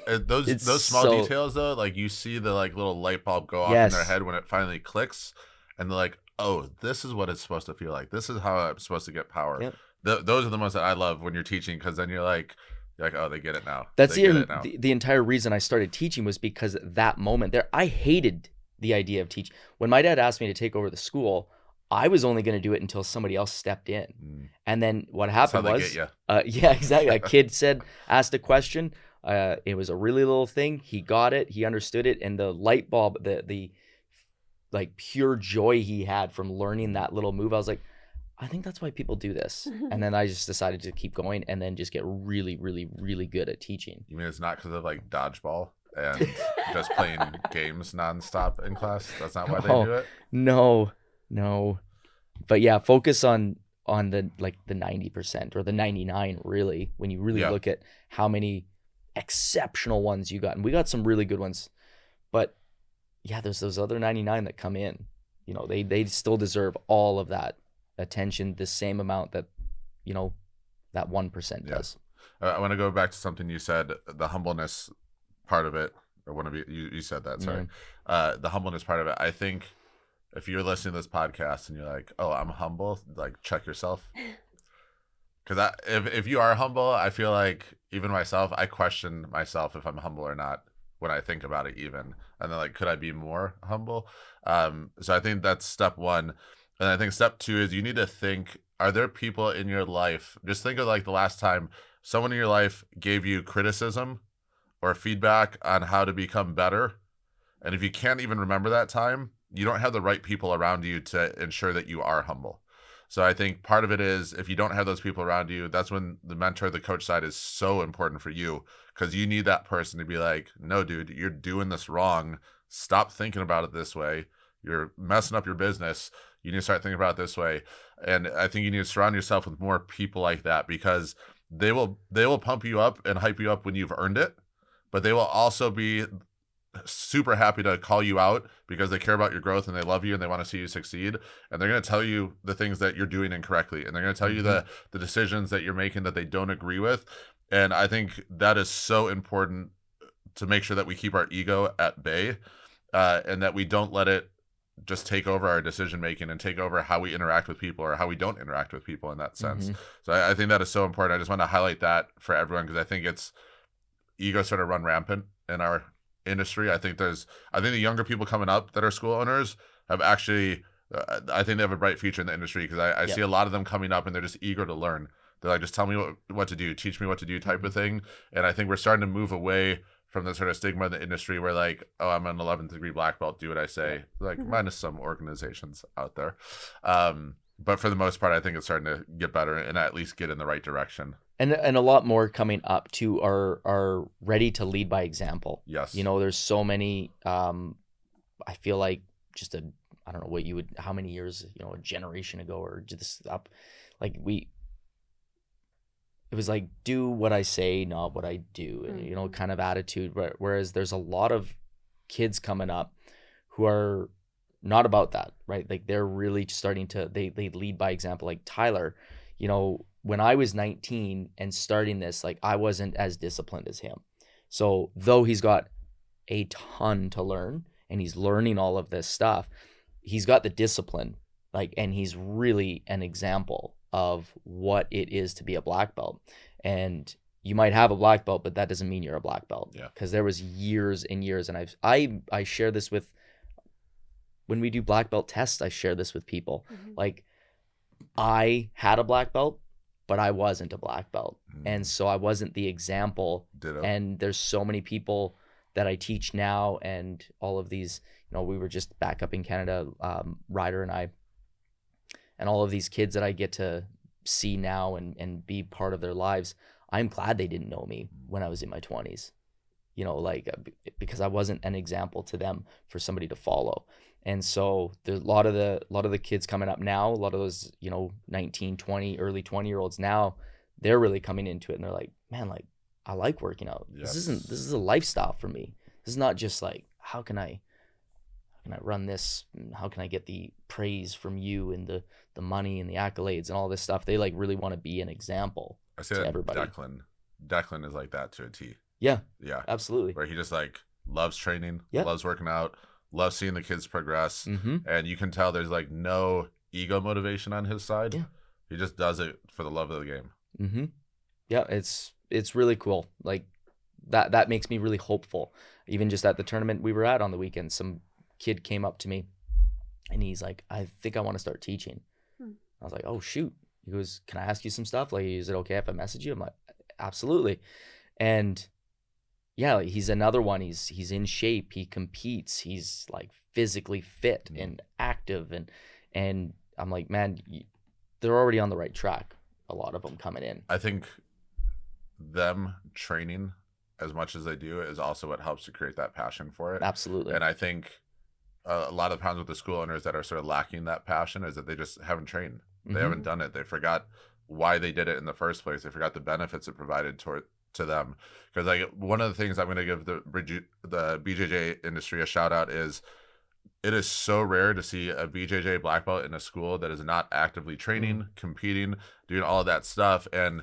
Speaker 2: those small details though, like you see the like little light bulb go off in their head when it finally clicks, and they're like, oh, this is what it's supposed to feel like. This is how I'm supposed to get power. Yep. Those are the ones that I love when you're teaching, because then you're like, oh, they get it now.
Speaker 3: That's the entire reason I started teaching was because that moment there, I hated the idea of teaching. When my dad asked me to take over the school, I was only going to do it until somebody else stepped in. And then what happened was, yeah, exactly. A kid asked a question. It was a really little thing. He got it. He understood it. And the light bulb, the like pure joy he had from learning that little move, I was like, I think that's why people do this. And then I just decided to keep going and then just get really, really, really good at teaching.
Speaker 2: You mean it's not because of like dodgeball and just playing games nonstop in class? That's not why they do it?
Speaker 3: No. But yeah, focus on the like the 90% or the 99 really, when you really look at how many exceptional ones you got. And we got some really good ones. But yeah, there's those other 99 that come in. You know, they still deserve all of that attention, the same amount that, you know, that 1% does.
Speaker 2: I want to go back to something you said, the humbleness part of it, or one of you said that, sorry. The humbleness part of it. I think if you're listening to this podcast and you're like, oh, I'm humble, like check yourself. Because if you are humble, I feel like even myself, I question myself if I'm humble or not when I think about it even. And then like, could I be more humble? So I think that's step one. And I think step two is you need to think, are there people in your life, just think of like the last time someone in your life gave you criticism or feedback on how to become better. And if you can't even remember that time, you don't have the right people around you to ensure that you are humble. So I think part of it is if you don't have those people around you, that's when the mentor, the coach side is so important for you, because you need that person to be like, no, dude, you're doing this wrong. Stop thinking about it this way. You're messing up your business. You need to start thinking about it this way. And I think you need to surround yourself with more people like that, because they will pump you up and hype you up when you've earned it, but they will also be super happy to call you out because they care about your growth and they love you and they want to see you succeed. And they're going to tell you the things that you're doing incorrectly. And they're going to tell you the decisions that you're making that they don't agree with. And I think that is so important to make sure that we keep our ego at bay, and that we don't let it just take over our decision making and take over how we interact with people or how we don't interact with people in that sense. So I think that is so important. I just want to highlight that for everyone, because I think ego sort of run rampant in our industry. I think the younger people coming up that are school owners have actually, I think they have a bright future in the industry, because I see a lot of them coming up and they're just eager to learn. They're like, just tell me what to do, teach me what to do type of thing. And I think we're starting to move away from the sort of stigma of the industry where like, oh, I'm an 11th degree black belt, do what I say, like minus some organizations out there. But for the most part, I think it's starting to get better and at least get in the right direction. And
Speaker 3: a lot more coming up too are ready to lead by example.
Speaker 2: Yes.
Speaker 3: You know, there's so many, I feel like just I don't know how many years, you know, a generation ago or just up, like it was like, do what I say, not what I do, and, you know, kind of attitude. Whereas there's a lot of kids coming up who are not about that, right? Like they're really starting to, they lead by example. Like Tyler, you know, when I was 19 and starting this, like I wasn't as disciplined as him. So though he's got a ton to learn and he's learning all of this stuff, he's got the discipline, like, and he's really an example of what it is to be a black belt. And you might have a black belt, but that doesn't mean you're a black belt.
Speaker 2: Yeah. Because
Speaker 3: there was years and years, and I share this with, when we do black belt tests, I share this with people. Like, I had a black belt, but I wasn't a black belt. And so I wasn't the example.
Speaker 2: Ditto.
Speaker 3: And there's so many people that I teach now, and all of these, we were just back up in Canada, Ryder and I, and all of these kids that I get to see now and be part of their lives. I'm glad they didn't know me when I was in my 20s, because I wasn't an example to them for somebody to follow. And so there's a lot of the kids coming up now, a lot of those, 19, 20, early 20-year-olds now, they're really coming into it, and they're like, man, like, I like working out.
Speaker 2: Yes.
Speaker 3: This is a lifestyle for me. This is not just like, how can I run this? How can I get the praise from you and the money and the accolades and all this stuff? They like really want to be an example
Speaker 2: I say
Speaker 3: to
Speaker 2: that
Speaker 3: everybody.
Speaker 2: Declan is like that to a T.
Speaker 3: Yeah,
Speaker 2: Yeah.
Speaker 3: absolutely.
Speaker 2: Where he just like loves training,
Speaker 3: Yeah.
Speaker 2: loves working out, loves seeing the kids progress.
Speaker 3: Mm-hmm.
Speaker 2: And you can tell there's like no ego motivation on his side.
Speaker 3: Yeah.
Speaker 2: He just does it for the love of the game.
Speaker 3: Mm-hmm. Yeah, it's really cool. Like that makes me really hopeful. Even just at the tournament we were at on the weekend, some kid came up to me and he's like, I think I want to start teaching. I was like, oh shoot. He goes, can I ask you some stuff? Like, is it okay if I message you? I'm like, absolutely. And yeah, like, he's another one. He's in shape. He competes. He's like physically fit and active. And I'm like, man, they're already on the right track. A lot of them coming in.
Speaker 2: I think them training as much as they do is also what helps to create that passion for it.
Speaker 3: Absolutely.
Speaker 2: And I think a lot of the problems with the school owners that are sort of lacking that passion is that they just haven't trained. They haven't done it. They forgot why they did it in the first place. They forgot the benefits it provided to them. Because like one of the things I'm going to give the BJJ industry a shout out is it is so rare to see a BJJ black belt in a school that is not actively training, competing, doing all of that stuff. And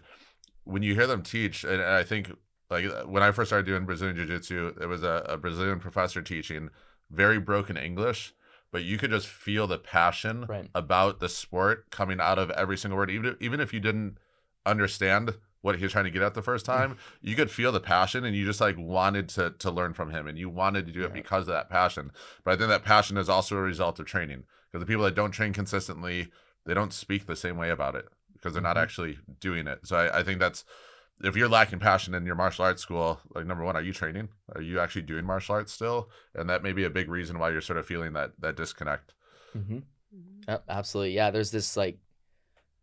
Speaker 2: when you hear them teach, and I think like when I first started doing Brazilian Jiu-Jitsu, there was a Brazilian professor teaching very broken English, but you could just feel the passion about the sport coming out of every single word. Even if you didn't understand what he was trying to get at the first time, you could feel the passion, and you just like wanted to learn from him, and you wanted to do it because of that passion. But I think that passion is also a result of training, because the people that don't train consistently, they don't speak the same way about it because they're not actually doing it. So I think that's, if you're lacking passion in your martial arts school, like number one, are you training? Are you actually doing martial arts still? And that may be a big reason why you're sort of feeling that disconnect.
Speaker 3: Absolutely. Yeah. There's this like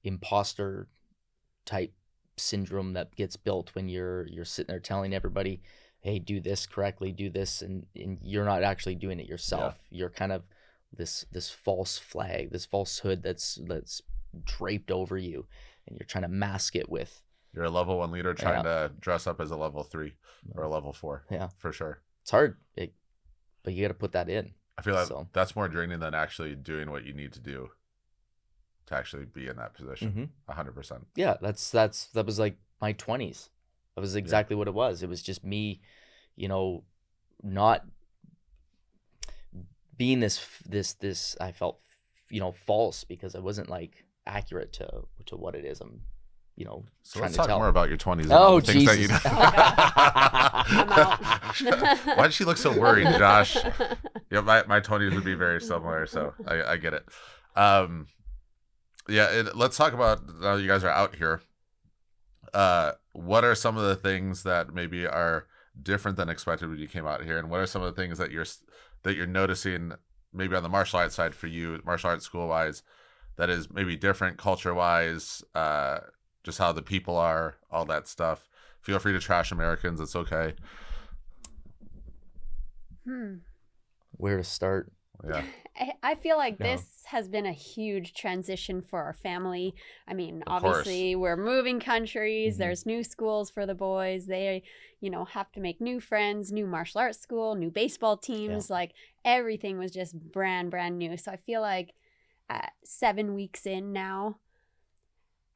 Speaker 3: imposter type syndrome that gets built when you're sitting there telling everybody, hey, do this correctly, do this, and you're not actually doing it yourself. You're kind of this false flag, this falsehood that's draped over you, and you're trying to mask it with.
Speaker 2: You're a level 1 leader trying to dress up as a level 3 or a level 4. Yeah, for sure.
Speaker 3: It's hard, but you got to put that in.
Speaker 2: I feel like that's more draining than actually doing what you need to do to actually be in that position. 100%.
Speaker 3: Yeah, that was like my 20s. That was exactly what it was. It was just me, not being this. I felt, false because I wasn't like accurate to what it is I'm.
Speaker 2: So let's talk more about your 20s.
Speaker 3: Oh,
Speaker 2: things
Speaker 3: Jesus.
Speaker 2: I'm out. Why did she look so worried, Josh? Yeah, my 20s would be very similar, so I get it. Let's talk about, now that you guys are out here, what are some of the things that maybe are different than expected when you came out here, and what are some of the things that you're noticing maybe on the martial arts side for you, martial arts school wise, that is maybe different culture wise, just how the people are, all that stuff. Feel free to trash Americans. It's okay.
Speaker 3: Where to start?
Speaker 2: Yeah.
Speaker 4: I feel like this has been a huge transition for our family. I mean, obviously we're moving countries. There's new schools for the boys. They, have to make new friends, new martial arts school, new baseball teams. Like everything was just brand new. So I feel like 7 weeks in now,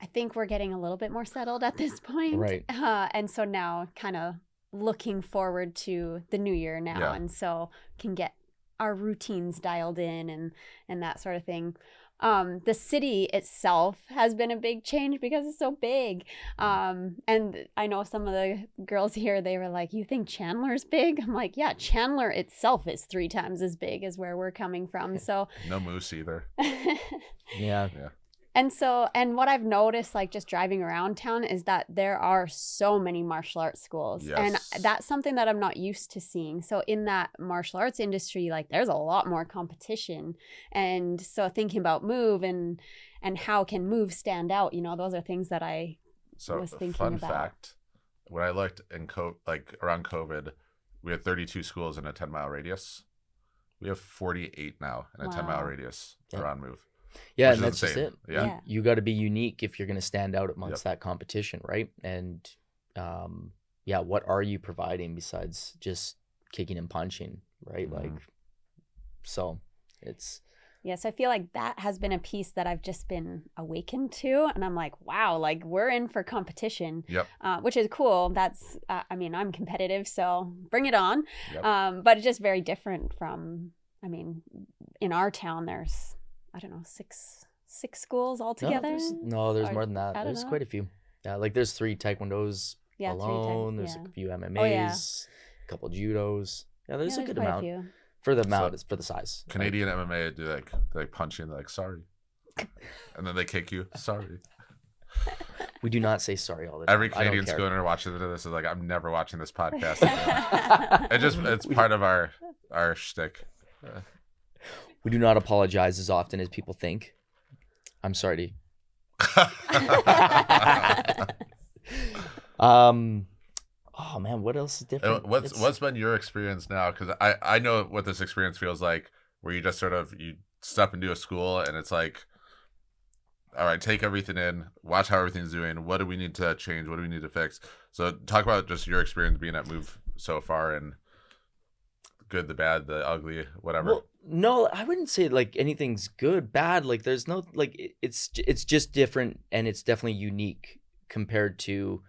Speaker 4: I think we're getting a little bit more settled at this point.
Speaker 3: Right.
Speaker 4: And so now kind of looking forward to the new year now. Yeah. And so can get our routines dialed in and that sort of thing. The city itself has been a big change because it's so big. And I know some of the girls here, they were like, you think Chandler's big? I'm like, yeah, Chandler itself is 3 times as big as where we're coming from. So
Speaker 2: no moose either.
Speaker 3: Yeah.
Speaker 4: And what I've noticed, like just driving around town, is that there are so many martial arts schools.
Speaker 2: Yes.
Speaker 4: And that's something that I'm not used to seeing. So in that martial arts industry, like there's a lot more competition. And so thinking about move and how can move stand out, those are things that I was thinking
Speaker 2: fun
Speaker 4: about.
Speaker 2: fact, when I looked around COVID, we had 32 schools in a 10-mile radius. We have 48 now in a 10-mile radius around move.
Speaker 3: Yeah,
Speaker 2: Which
Speaker 3: and
Speaker 2: is
Speaker 3: that's
Speaker 2: insane.
Speaker 3: just it.
Speaker 2: Yeah.
Speaker 3: You got to be unique if you're going to stand out amongst that competition, right? And what are you providing besides just kicking and punching, right?
Speaker 2: Mm-hmm.
Speaker 3: Like, so it's.
Speaker 4: Yes, I feel like that has been a piece that I've just been awakened to. And I'm like, wow, like we're in for competition, which is cool. That's, I'm competitive, so bring it on. Yep. But it's just very different from, in our town, there's, I don't know, six schools altogether.
Speaker 3: There's more than that. There's quite a few. Yeah, like there's 3 taekwondos alone. There's a few MMAs, a couple judos. Yeah, there's a good amount. For the amount, it's for the size.
Speaker 2: Canadian MMA do like punch you and they're like, sorry. And then they kick you, sorry.
Speaker 3: We do not say sorry all the time.
Speaker 2: Every Canadian schooner watching this is like, I'm never watching this podcast again. It's part of our shtick.
Speaker 3: We do not apologize as often as people think. I'm sorry Oh man, what else is different?
Speaker 2: What's been your experience now? Because I know what this experience feels like, where you just sort of you step into a school and it's like, all right, take everything in, watch how everything's doing. What do we need to change? What do we need to fix? So talk about just your experience being at Move so far, and good, the bad, the ugly, whatever.
Speaker 3: Well, no, I wouldn't say like anything's good, bad. Like there's no like it's just different, and it's definitely unique compared to,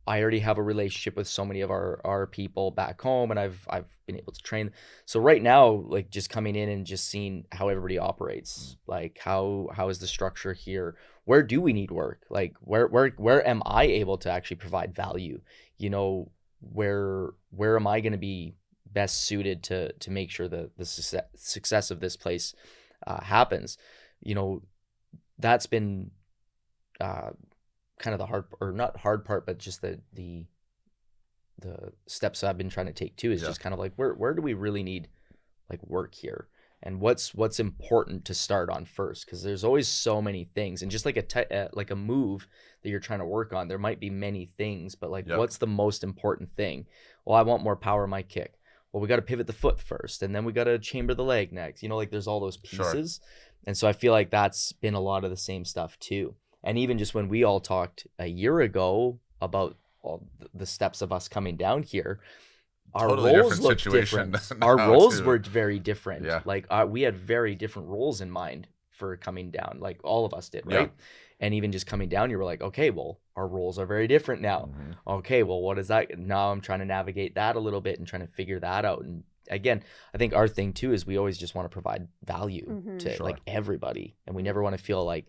Speaker 3: I already have a relationship with so many of our people back home, and I've been able to train. So right now, like just coming in and just seeing how everybody operates, like how is the structure here? Where do we need work? Like where am I able to actually provide value? Where am I going to be best suited to make sure the success of this place happens? That's been kind of the hard, or not hard part, but just the steps I've been trying to take too is just kind of like where do we really need like work here, and what's important to start on first, because there's always so many things, and just like a move that you're trying to work on, there might be many things, but like what's the most important thing? Well, I want more power in my kick. Well, we got to pivot the foot first, and then we got to chamber the leg next. Like there's all those pieces. Sure. And so I feel like that's been a lot of the same stuff too. And even just when we all talked a year ago about all the steps of us coming down here, our totally roles looked different. Our roles were very different. Yeah. Like we had very different roles in mind for coming down. Like all of us did, right? Yeah. And even just coming down, you were like, okay, well, our roles are very different now. Mm-hmm. Okay, well, what is that? Now I'm trying to navigate that a little bit and trying to figure that out. And again, I think our thing too is we always just want to provide value to like everybody, and we never want to feel like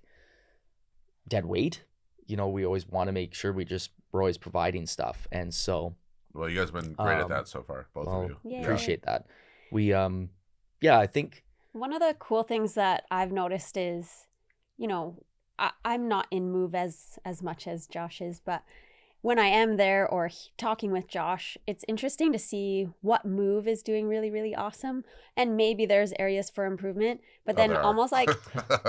Speaker 3: dead weight. We always want to make sure we're always providing stuff. And so,
Speaker 2: well, you guys have been great at that so far, both of you.
Speaker 4: Yeah.
Speaker 3: Appreciate that. We I think
Speaker 4: one of the cool things that I've noticed is, I'm not in Move as much as Josh is, but when I am there or talking with Josh, it's interesting to see what Move is doing really, really awesome. And maybe there's areas for improvement, but then almost like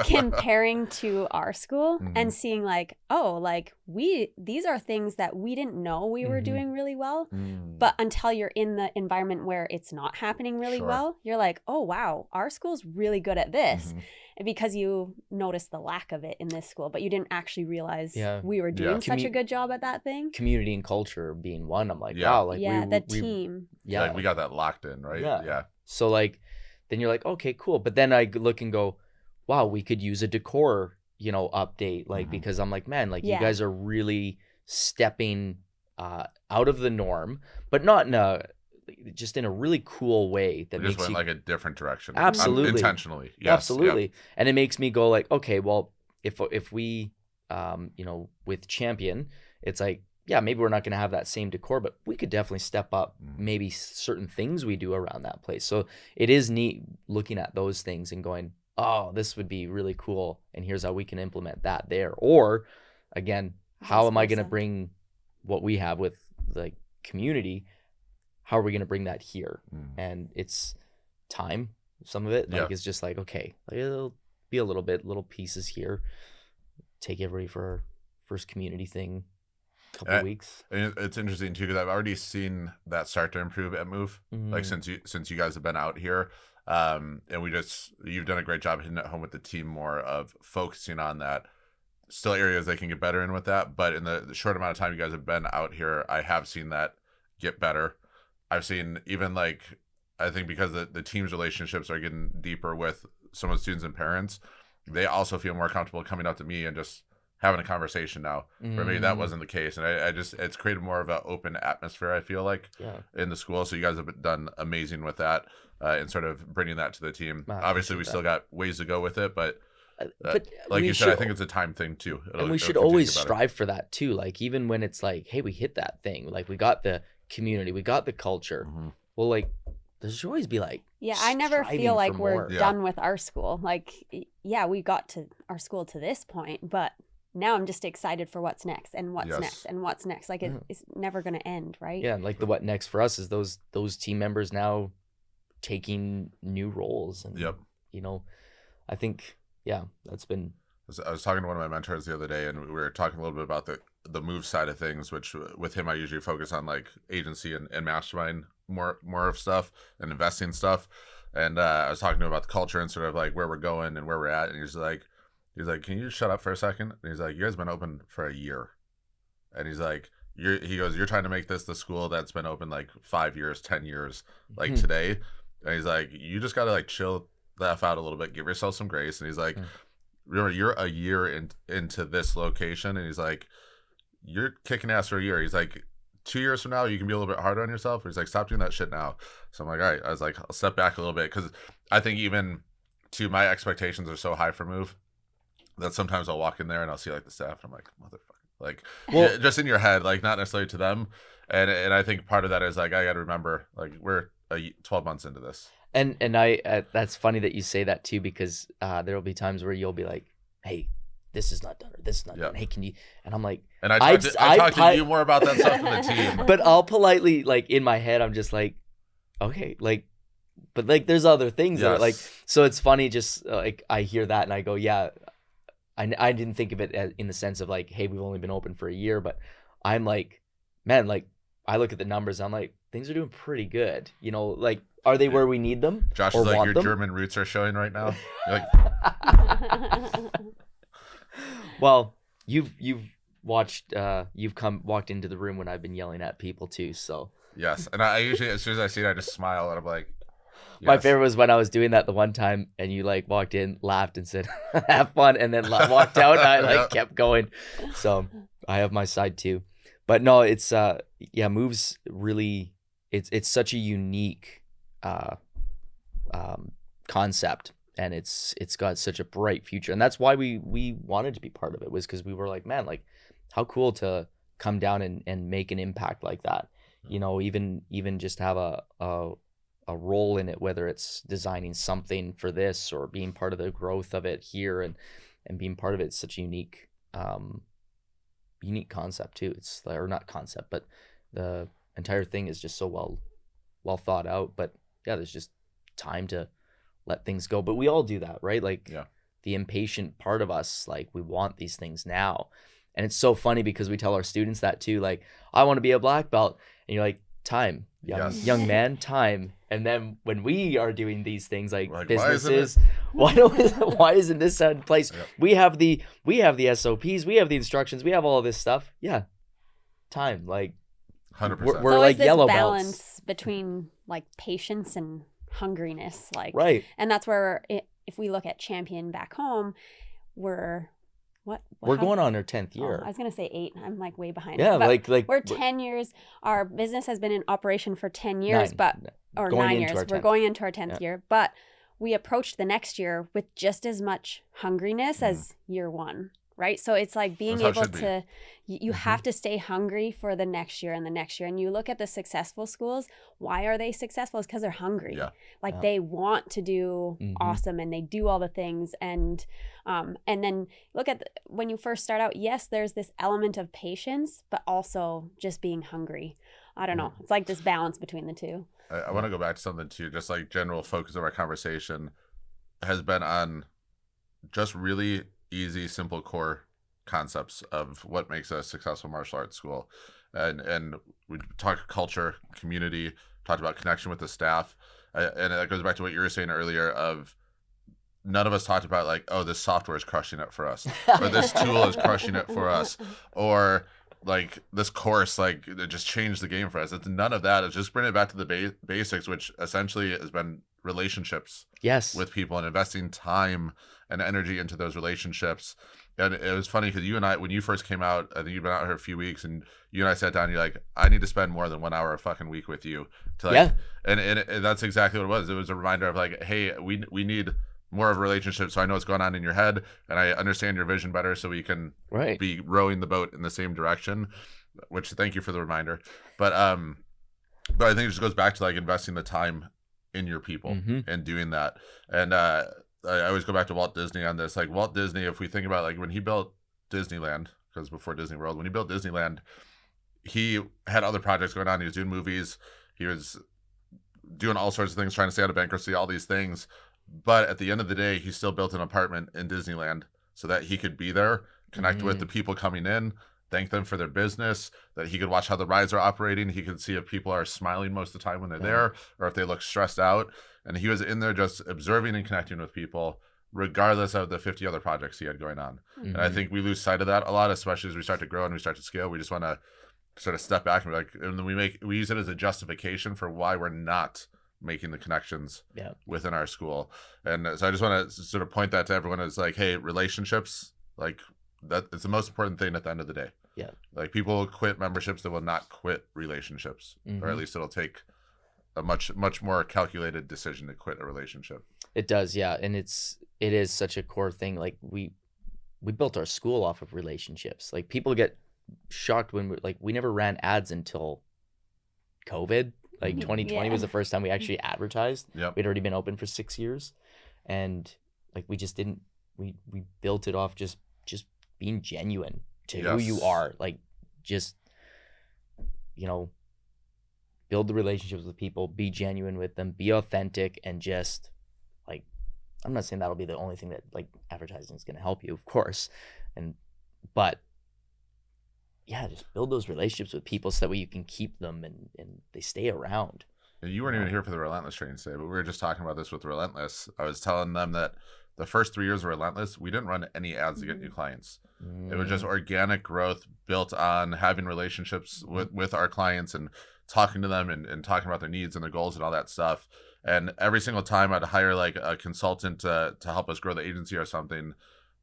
Speaker 4: comparing to our school and seeing like, oh, like these are things that we didn't know we were doing really well. But until you're in the environment where it's not happening really well, you're like, oh, wow, our school's really good at this. Because you noticed the lack of it in this school, but you didn't actually realize we were doing such a good job at that thing.
Speaker 3: Community and culture being one. I'm like, wow, like
Speaker 4: the team.
Speaker 2: Yeah, like we got that locked in, right? Yeah.
Speaker 3: So like, then you're like, okay, cool. But then I look and go, wow, we could use a decor, update, like because I'm like, man, like you guys are really stepping out of the norm, but not in a really cool way that
Speaker 2: we
Speaker 3: makes
Speaker 2: just went
Speaker 3: you
Speaker 2: like a different direction.
Speaker 3: Absolutely.
Speaker 2: Intentionally. Yes.
Speaker 3: Absolutely.
Speaker 2: Yep.
Speaker 3: And it makes me go like, okay, well, if we with Champion, it's like, yeah, maybe we're not going to have that same decor, but we could definitely step up maybe certain things we do around that place. So it is neat looking at those things and going, oh, this would be really cool, and here's how we can implement that there. Or again, how
Speaker 4: Vice
Speaker 3: am I going to
Speaker 4: versa.
Speaker 3: bring what we have with like community? How are we going to bring that here? And it's time. Some of it like it's just like, okay, like, it'll be a little pieces here. Take everybody for our first community thing. Couple of weeks.
Speaker 2: And it's interesting too because I've already seen that start to improve at Move. Like since you guys have been out here, and you've done a great job hitting it home with the team more of focusing on that. Still areas they can get better in with that, but in the short amount of time you guys have been out here, I have seen that get better. I've seen even like I think because the team's relationships are getting deeper with some of the students and parents, they also feel more comfortable coming up to me and just having a conversation now. For me, that wasn't the case, and I just it's created more of an open atmosphere. I feel like in the school. So you guys have done amazing with that and sort of bringing that to the team. Obviously, we still got ways to go with it, but like you said, I think it's a time thing too.
Speaker 3: And we should always strive for that too. Like even when it's like, hey, we hit that thing. Like we got the community, we got the culture. Well, like there should always be like
Speaker 4: I never feel like we're
Speaker 3: more.
Speaker 4: done with our school. Like we got to our school to this point, but now I'm just excited for what's next and what's next and what's next. Like it's never going to end, right?
Speaker 3: Yeah, like the what next for us is those team members now taking new roles, and you know, I think that's been.
Speaker 2: I was talking to one of my mentors the other day, and we were talking a little bit about the Move side of things, which with him I usually focus on like agency and mastermind more of stuff and investing stuff. And I was talking to him about the culture and sort of like where we're going and where we're at, and he's like, can you just shut up for a second? And he's like, you guys have been open for a year, and he's like, you're trying to make this the school that's been open like 5 years, 10 years, like today. And he's like, you just gotta like chill the F out a little bit, give yourself some grace. And he's like, remember, you're a year into this location, and he's like, you're kicking ass for a year. He's like, 2 years from now, you can be a little bit harder on yourself. He's like, stop doing that shit now. So I'm like, all right. I was like, I'll step back a little bit because I think even to my expectations are so high for Move that sometimes I'll walk in there and I'll see like the staff and I'm like, motherfucker, like just in your head, like not necessarily to them. And I think part of that is like, I got to remember like we're 12 months into this.
Speaker 3: And I that's funny that you say that too, because there'll be times where you'll be like, hey, this is not done or this is not done. Hey, can you? And I'm like,
Speaker 2: and I talk to you more about that stuff than the team.
Speaker 3: But I'll politely, like in my head, I'm just like, okay, like, but like there's other things that are like, so it's funny. Just like I hear that and I go, yeah, I didn't think of it as, in the sense of like, hey, we've only been open for a year, but I'm like, man, like I look at the numbers, I'm like, things are doing pretty good. You know, like, are they where we need them?
Speaker 2: Josh is like, your German roots are showing right now. You're like,
Speaker 3: well, you've watched, you've walked into the room when I've been yelling at people too. So
Speaker 2: yes, and I usually as soon as I see it, I just smile and I'm like. Yes.
Speaker 3: My favorite was when I was doing that the one time and you like walked in, laughed and said, have fun. And then walked out and I like kept going. So I have my side too, but no, it's, Move's really, it's such a unique, concept, and it's got such a bright future. And that's why we wanted to be part of it, was because we were like, man, like how cool to come down and make an impact like that. You know, even just have a role in it, whether it's designing something for this or being part of the growth of it here and being part of it. It's such a unique concept too. It's or not concept, but the entire thing is just so well thought out. But yeah, there's just time to let things go. But we all do that, right? Like the impatient part of us, like we want these things now. And it's so funny because we tell our students that too, like, I want to be a black belt. And you're like, time, young man, time. And then when we are doing these things like businesses, why isn't this in place? Yep. We have the SOPs, we have the instructions, we have all of this stuff. Yeah, time. Like
Speaker 2: 100%.
Speaker 4: We're
Speaker 3: like yellow
Speaker 4: balance
Speaker 3: belts
Speaker 4: between like patience and hungriness, like
Speaker 3: right.
Speaker 4: And that's where if we look at Champion back home, we're
Speaker 3: going on our 10th year.
Speaker 4: I was gonna say 8. I'm like way behind.
Speaker 3: Yeah, like
Speaker 4: we're 10 years. Our business has been in operation for 10 years, or 9 years. We're going into our 10th year, but we approached the next year with just as much hungriness as year one, right? So it's like being
Speaker 2: That's how it
Speaker 4: able
Speaker 2: should be.
Speaker 4: to, you have to stay hungry for the next year and the next year. And you look at the successful schools, why are they successful? It's because they're hungry.
Speaker 2: Yeah.
Speaker 4: Like
Speaker 3: Yeah.
Speaker 4: they want to do
Speaker 3: Mhm.
Speaker 4: awesome and they do all the things. And then look at when you first start out, yes, there's this element of patience, but also just being hungry. I don't know. It's like this balance between the two.
Speaker 2: I want to go back to something too, just like general focus of our conversation has been on just really easy, simple core concepts of what makes a successful martial arts school. And we talked culture, community, talked about connection with the staff. And that goes back to what you were saying earlier of none of us talked about like, oh, this software is crushing it for us, or this tool is crushing it for us, or like this course, like it just changed the game for us. It's none of that. It's just bringing it back to the basics, which essentially has been relationships
Speaker 3: Yes.
Speaker 2: with people and investing time and energy into those relationships. And it was funny because you and I, when you first came out, I think you've been out here a few weeks, and you and I sat down. You're like, I need to spend more than 1 hour a fucking week with you. To like,
Speaker 3: Yeah.
Speaker 2: And that's exactly what it was. It was a reminder of like, hey, we need more of a relationship, so I know what's going on in your head, and I understand your vision better, so we can
Speaker 3: Right.
Speaker 2: be rowing the boat in the same direction. Which thank you for the reminder. But I think it just goes back to like investing the time in your people
Speaker 3: Mhm.
Speaker 2: and doing that. And I always go back to Walt Disney on this. Like Walt Disney, if we think about like when he built Disneyland, because before Disney World, when he built Disneyland, he had other projects going on. He was doing movies. He was doing all sorts of things, trying to stay out of bankruptcy, all these things. But at the end of the day, he still built an apartment in Disneyland so that he could be there, connect with the people coming in, thank them for their business, that he could watch how the rides are operating. He could see if people are smiling most of the time when they're there or if they look stressed out. And he was in there just observing and connecting with people, regardless of the 50 other projects he had going on. And I think we lose sight of that a lot, especially as we start to grow and we start to scale. We just want to sort of step back and be like, and then we use it as a justification for why we're not making the connections within our school. And so I just want to sort of point that to everyone as like, hey, relationships, like that it's the most important thing at the end of the day.
Speaker 3: Yeah.
Speaker 2: Like people will quit memberships that will not quit relationships, or at least it'll take a much more calculated decision to quit a relationship.
Speaker 3: It does, yeah. And it is such a core thing. Like we built our school off of relationships. Like people get shocked when we never ran ads until COVID. Like 2020 was the first time we actually advertised.
Speaker 2: Yep.
Speaker 3: We'd already been open for 6 years, and like we just didn't. We built it off just being genuine to who you are. Like just build the relationships with people, be genuine with them, be authentic, and just like I'm not saying that'll be the only thing that like advertising is going to help you, of course, but yeah, just build those relationships with people so that way you can keep them and they stay around.
Speaker 2: And you weren't even here for the Relentless training today, but we were just talking about this with Relentless. I was telling them that the first 3 years of Relentless, we didn't run any ads to get new clients. It was just organic growth built on having relationships with our clients and talking to them and talking about their needs and their goals and all that stuff. And every single time I'd hire like a consultant to help us grow the agency or something,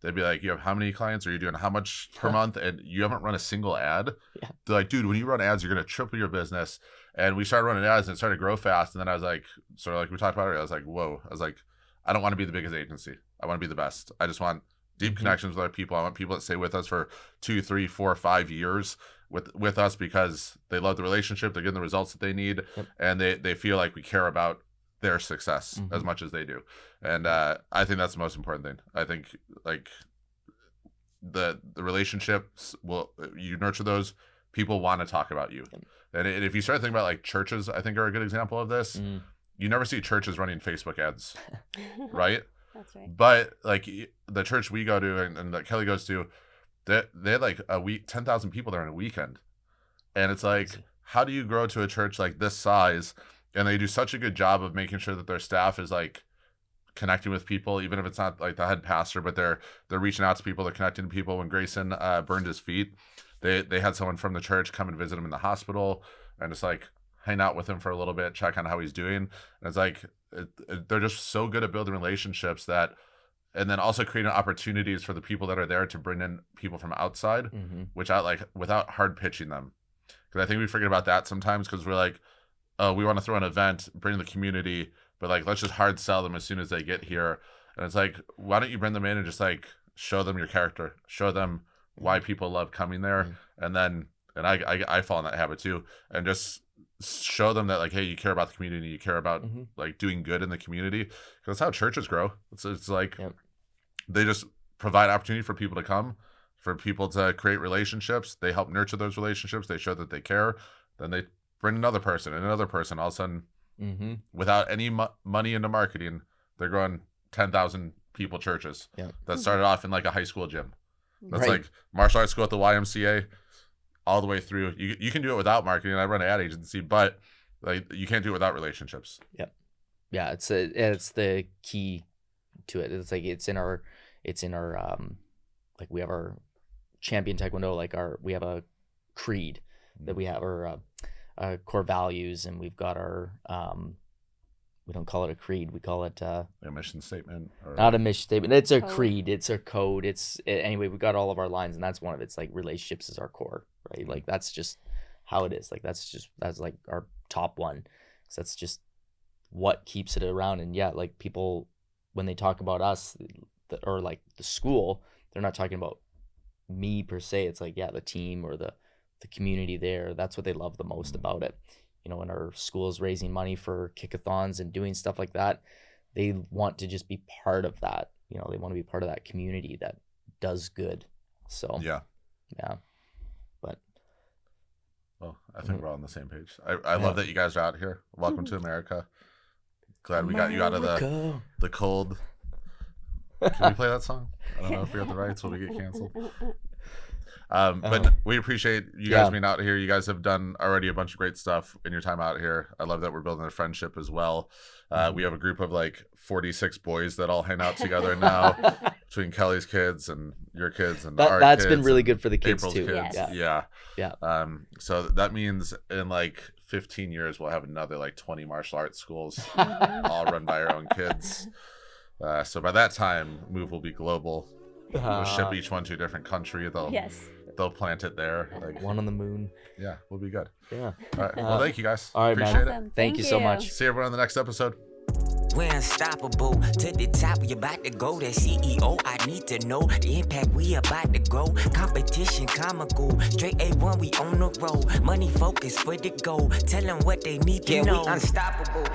Speaker 2: they'd be like, you have how many clients? Are you doing how much per month? And you haven't run a single ad?
Speaker 3: Yeah.
Speaker 2: They're like, dude, when you run ads, you're going to triple your business. And we started running ads and it started to grow fast. And then I was like, sort of like we talked about earlier, I was like, whoa. I was like, I don't want to be the biggest agency. I want to be the best. I just want deep connections with our people. I want people that stay with us for 2, 3, 4, 5 years with us because they love the relationship. They're getting the results that they need. And they feel like we care about their success as much as they do. And I think that's the most important thing. I think like the relationships you nurture those, people want to talk about you. And if you start thinking about like churches, I think are a good example of this. You never see churches running Facebook ads, right?
Speaker 4: That's right.
Speaker 2: But like the church we go to and that Kelly goes to, they had like a week, 10,000 people there in a weekend. And it's like, how do you grow to a church like this size? And they do such a good job of making sure that their staff is like connecting with people, even if it's not like the head pastor, but they're reaching out to people, they're connecting to people. When Grayson burned his feet, they had someone from the church come and visit him in the hospital and just like hang out with him for a little bit, check on how he's doing. And it's like they're just so good at building relationships that, and then also creating opportunities for the people that are there to bring in people from outside, which I like without hard pitching them. Because I think we forget about that sometimes because we're like, oh, we want to throw an event, bring the community, but like let's just hard sell them as soon as they get here. And it's like, why don't you bring them in and just like show them your character, show them why people love coming there. And then, and I fall in that habit too. And just show them that like, hey, you care about the community, you care about like doing good in the community. Because that's how churches grow. It's like they just provide opportunity for people to come, for people to create relationships. They help nurture those relationships. They show that they care. Then they bring another person and another person. All of a sudden, without any money into marketing, they're growing 10,000 people churches that started off in like a high school gym. That's like martial arts school at the YMCA, all the way through. You can do it without marketing. I run an ad agency, but like you can't do it without relationships.
Speaker 3: Yeah, it's the key to it. It's like it's in our like we have our champion taekwondo, like we have a creed that we have our core values, and we've got our we don't call it a creed, we call it a
Speaker 2: mission statement, or...
Speaker 3: not a mission statement, it's a creed, it's a code, anyway, we got all of our lines, and that's one of it's like relationships is our core, right? Like that's just how it is. Like that's like our top one. So that's just what keeps it around. And yeah, like people when they talk about us or like the school, they're not talking about me per se. It's like, yeah, the team or the community there. That's what they love the most about it. You know, when our school is raising money for kickathons and doing stuff like that, they want to just be part of that. You know, they want to be part of that community that does good. So yeah. But
Speaker 2: well, I think we're all on the same page. I love that you guys are out here. Welcome to America. Glad we got you out of the cold. Can we play that song? I don't know if we have the rights. Will we get canceled? But we appreciate you guys being out here. You guys have done already a bunch of great stuff in your time out here. I love that we're building a friendship as well. We have a group of like 46 boys that all hang out together now, between Kelly's kids and your kids and our
Speaker 3: that's
Speaker 2: kids
Speaker 3: been really good for the kids
Speaker 2: April's
Speaker 3: too.
Speaker 2: Kids. Yeah. So that means in like 15 years we'll have another like 20 martial arts schools, all run by our own kids. So by that time, Move will be global. We'll ship each one to a different country. They'll plant it there. Like
Speaker 3: one on the moon.
Speaker 2: Yeah, we'll be good.
Speaker 3: Yeah.
Speaker 2: All right. Well, thank you guys.
Speaker 3: All right,
Speaker 2: appreciate
Speaker 3: man.
Speaker 2: it.
Speaker 3: Thank you so much.
Speaker 2: See everyone on the next episode.
Speaker 5: We're unstoppable to the top. We about to go. That CEO, I need to know the impact. We about to grow. Competition comical. Straight A1, we on the road. Money focus for the goal. Tell them what they need to know. We unstoppable.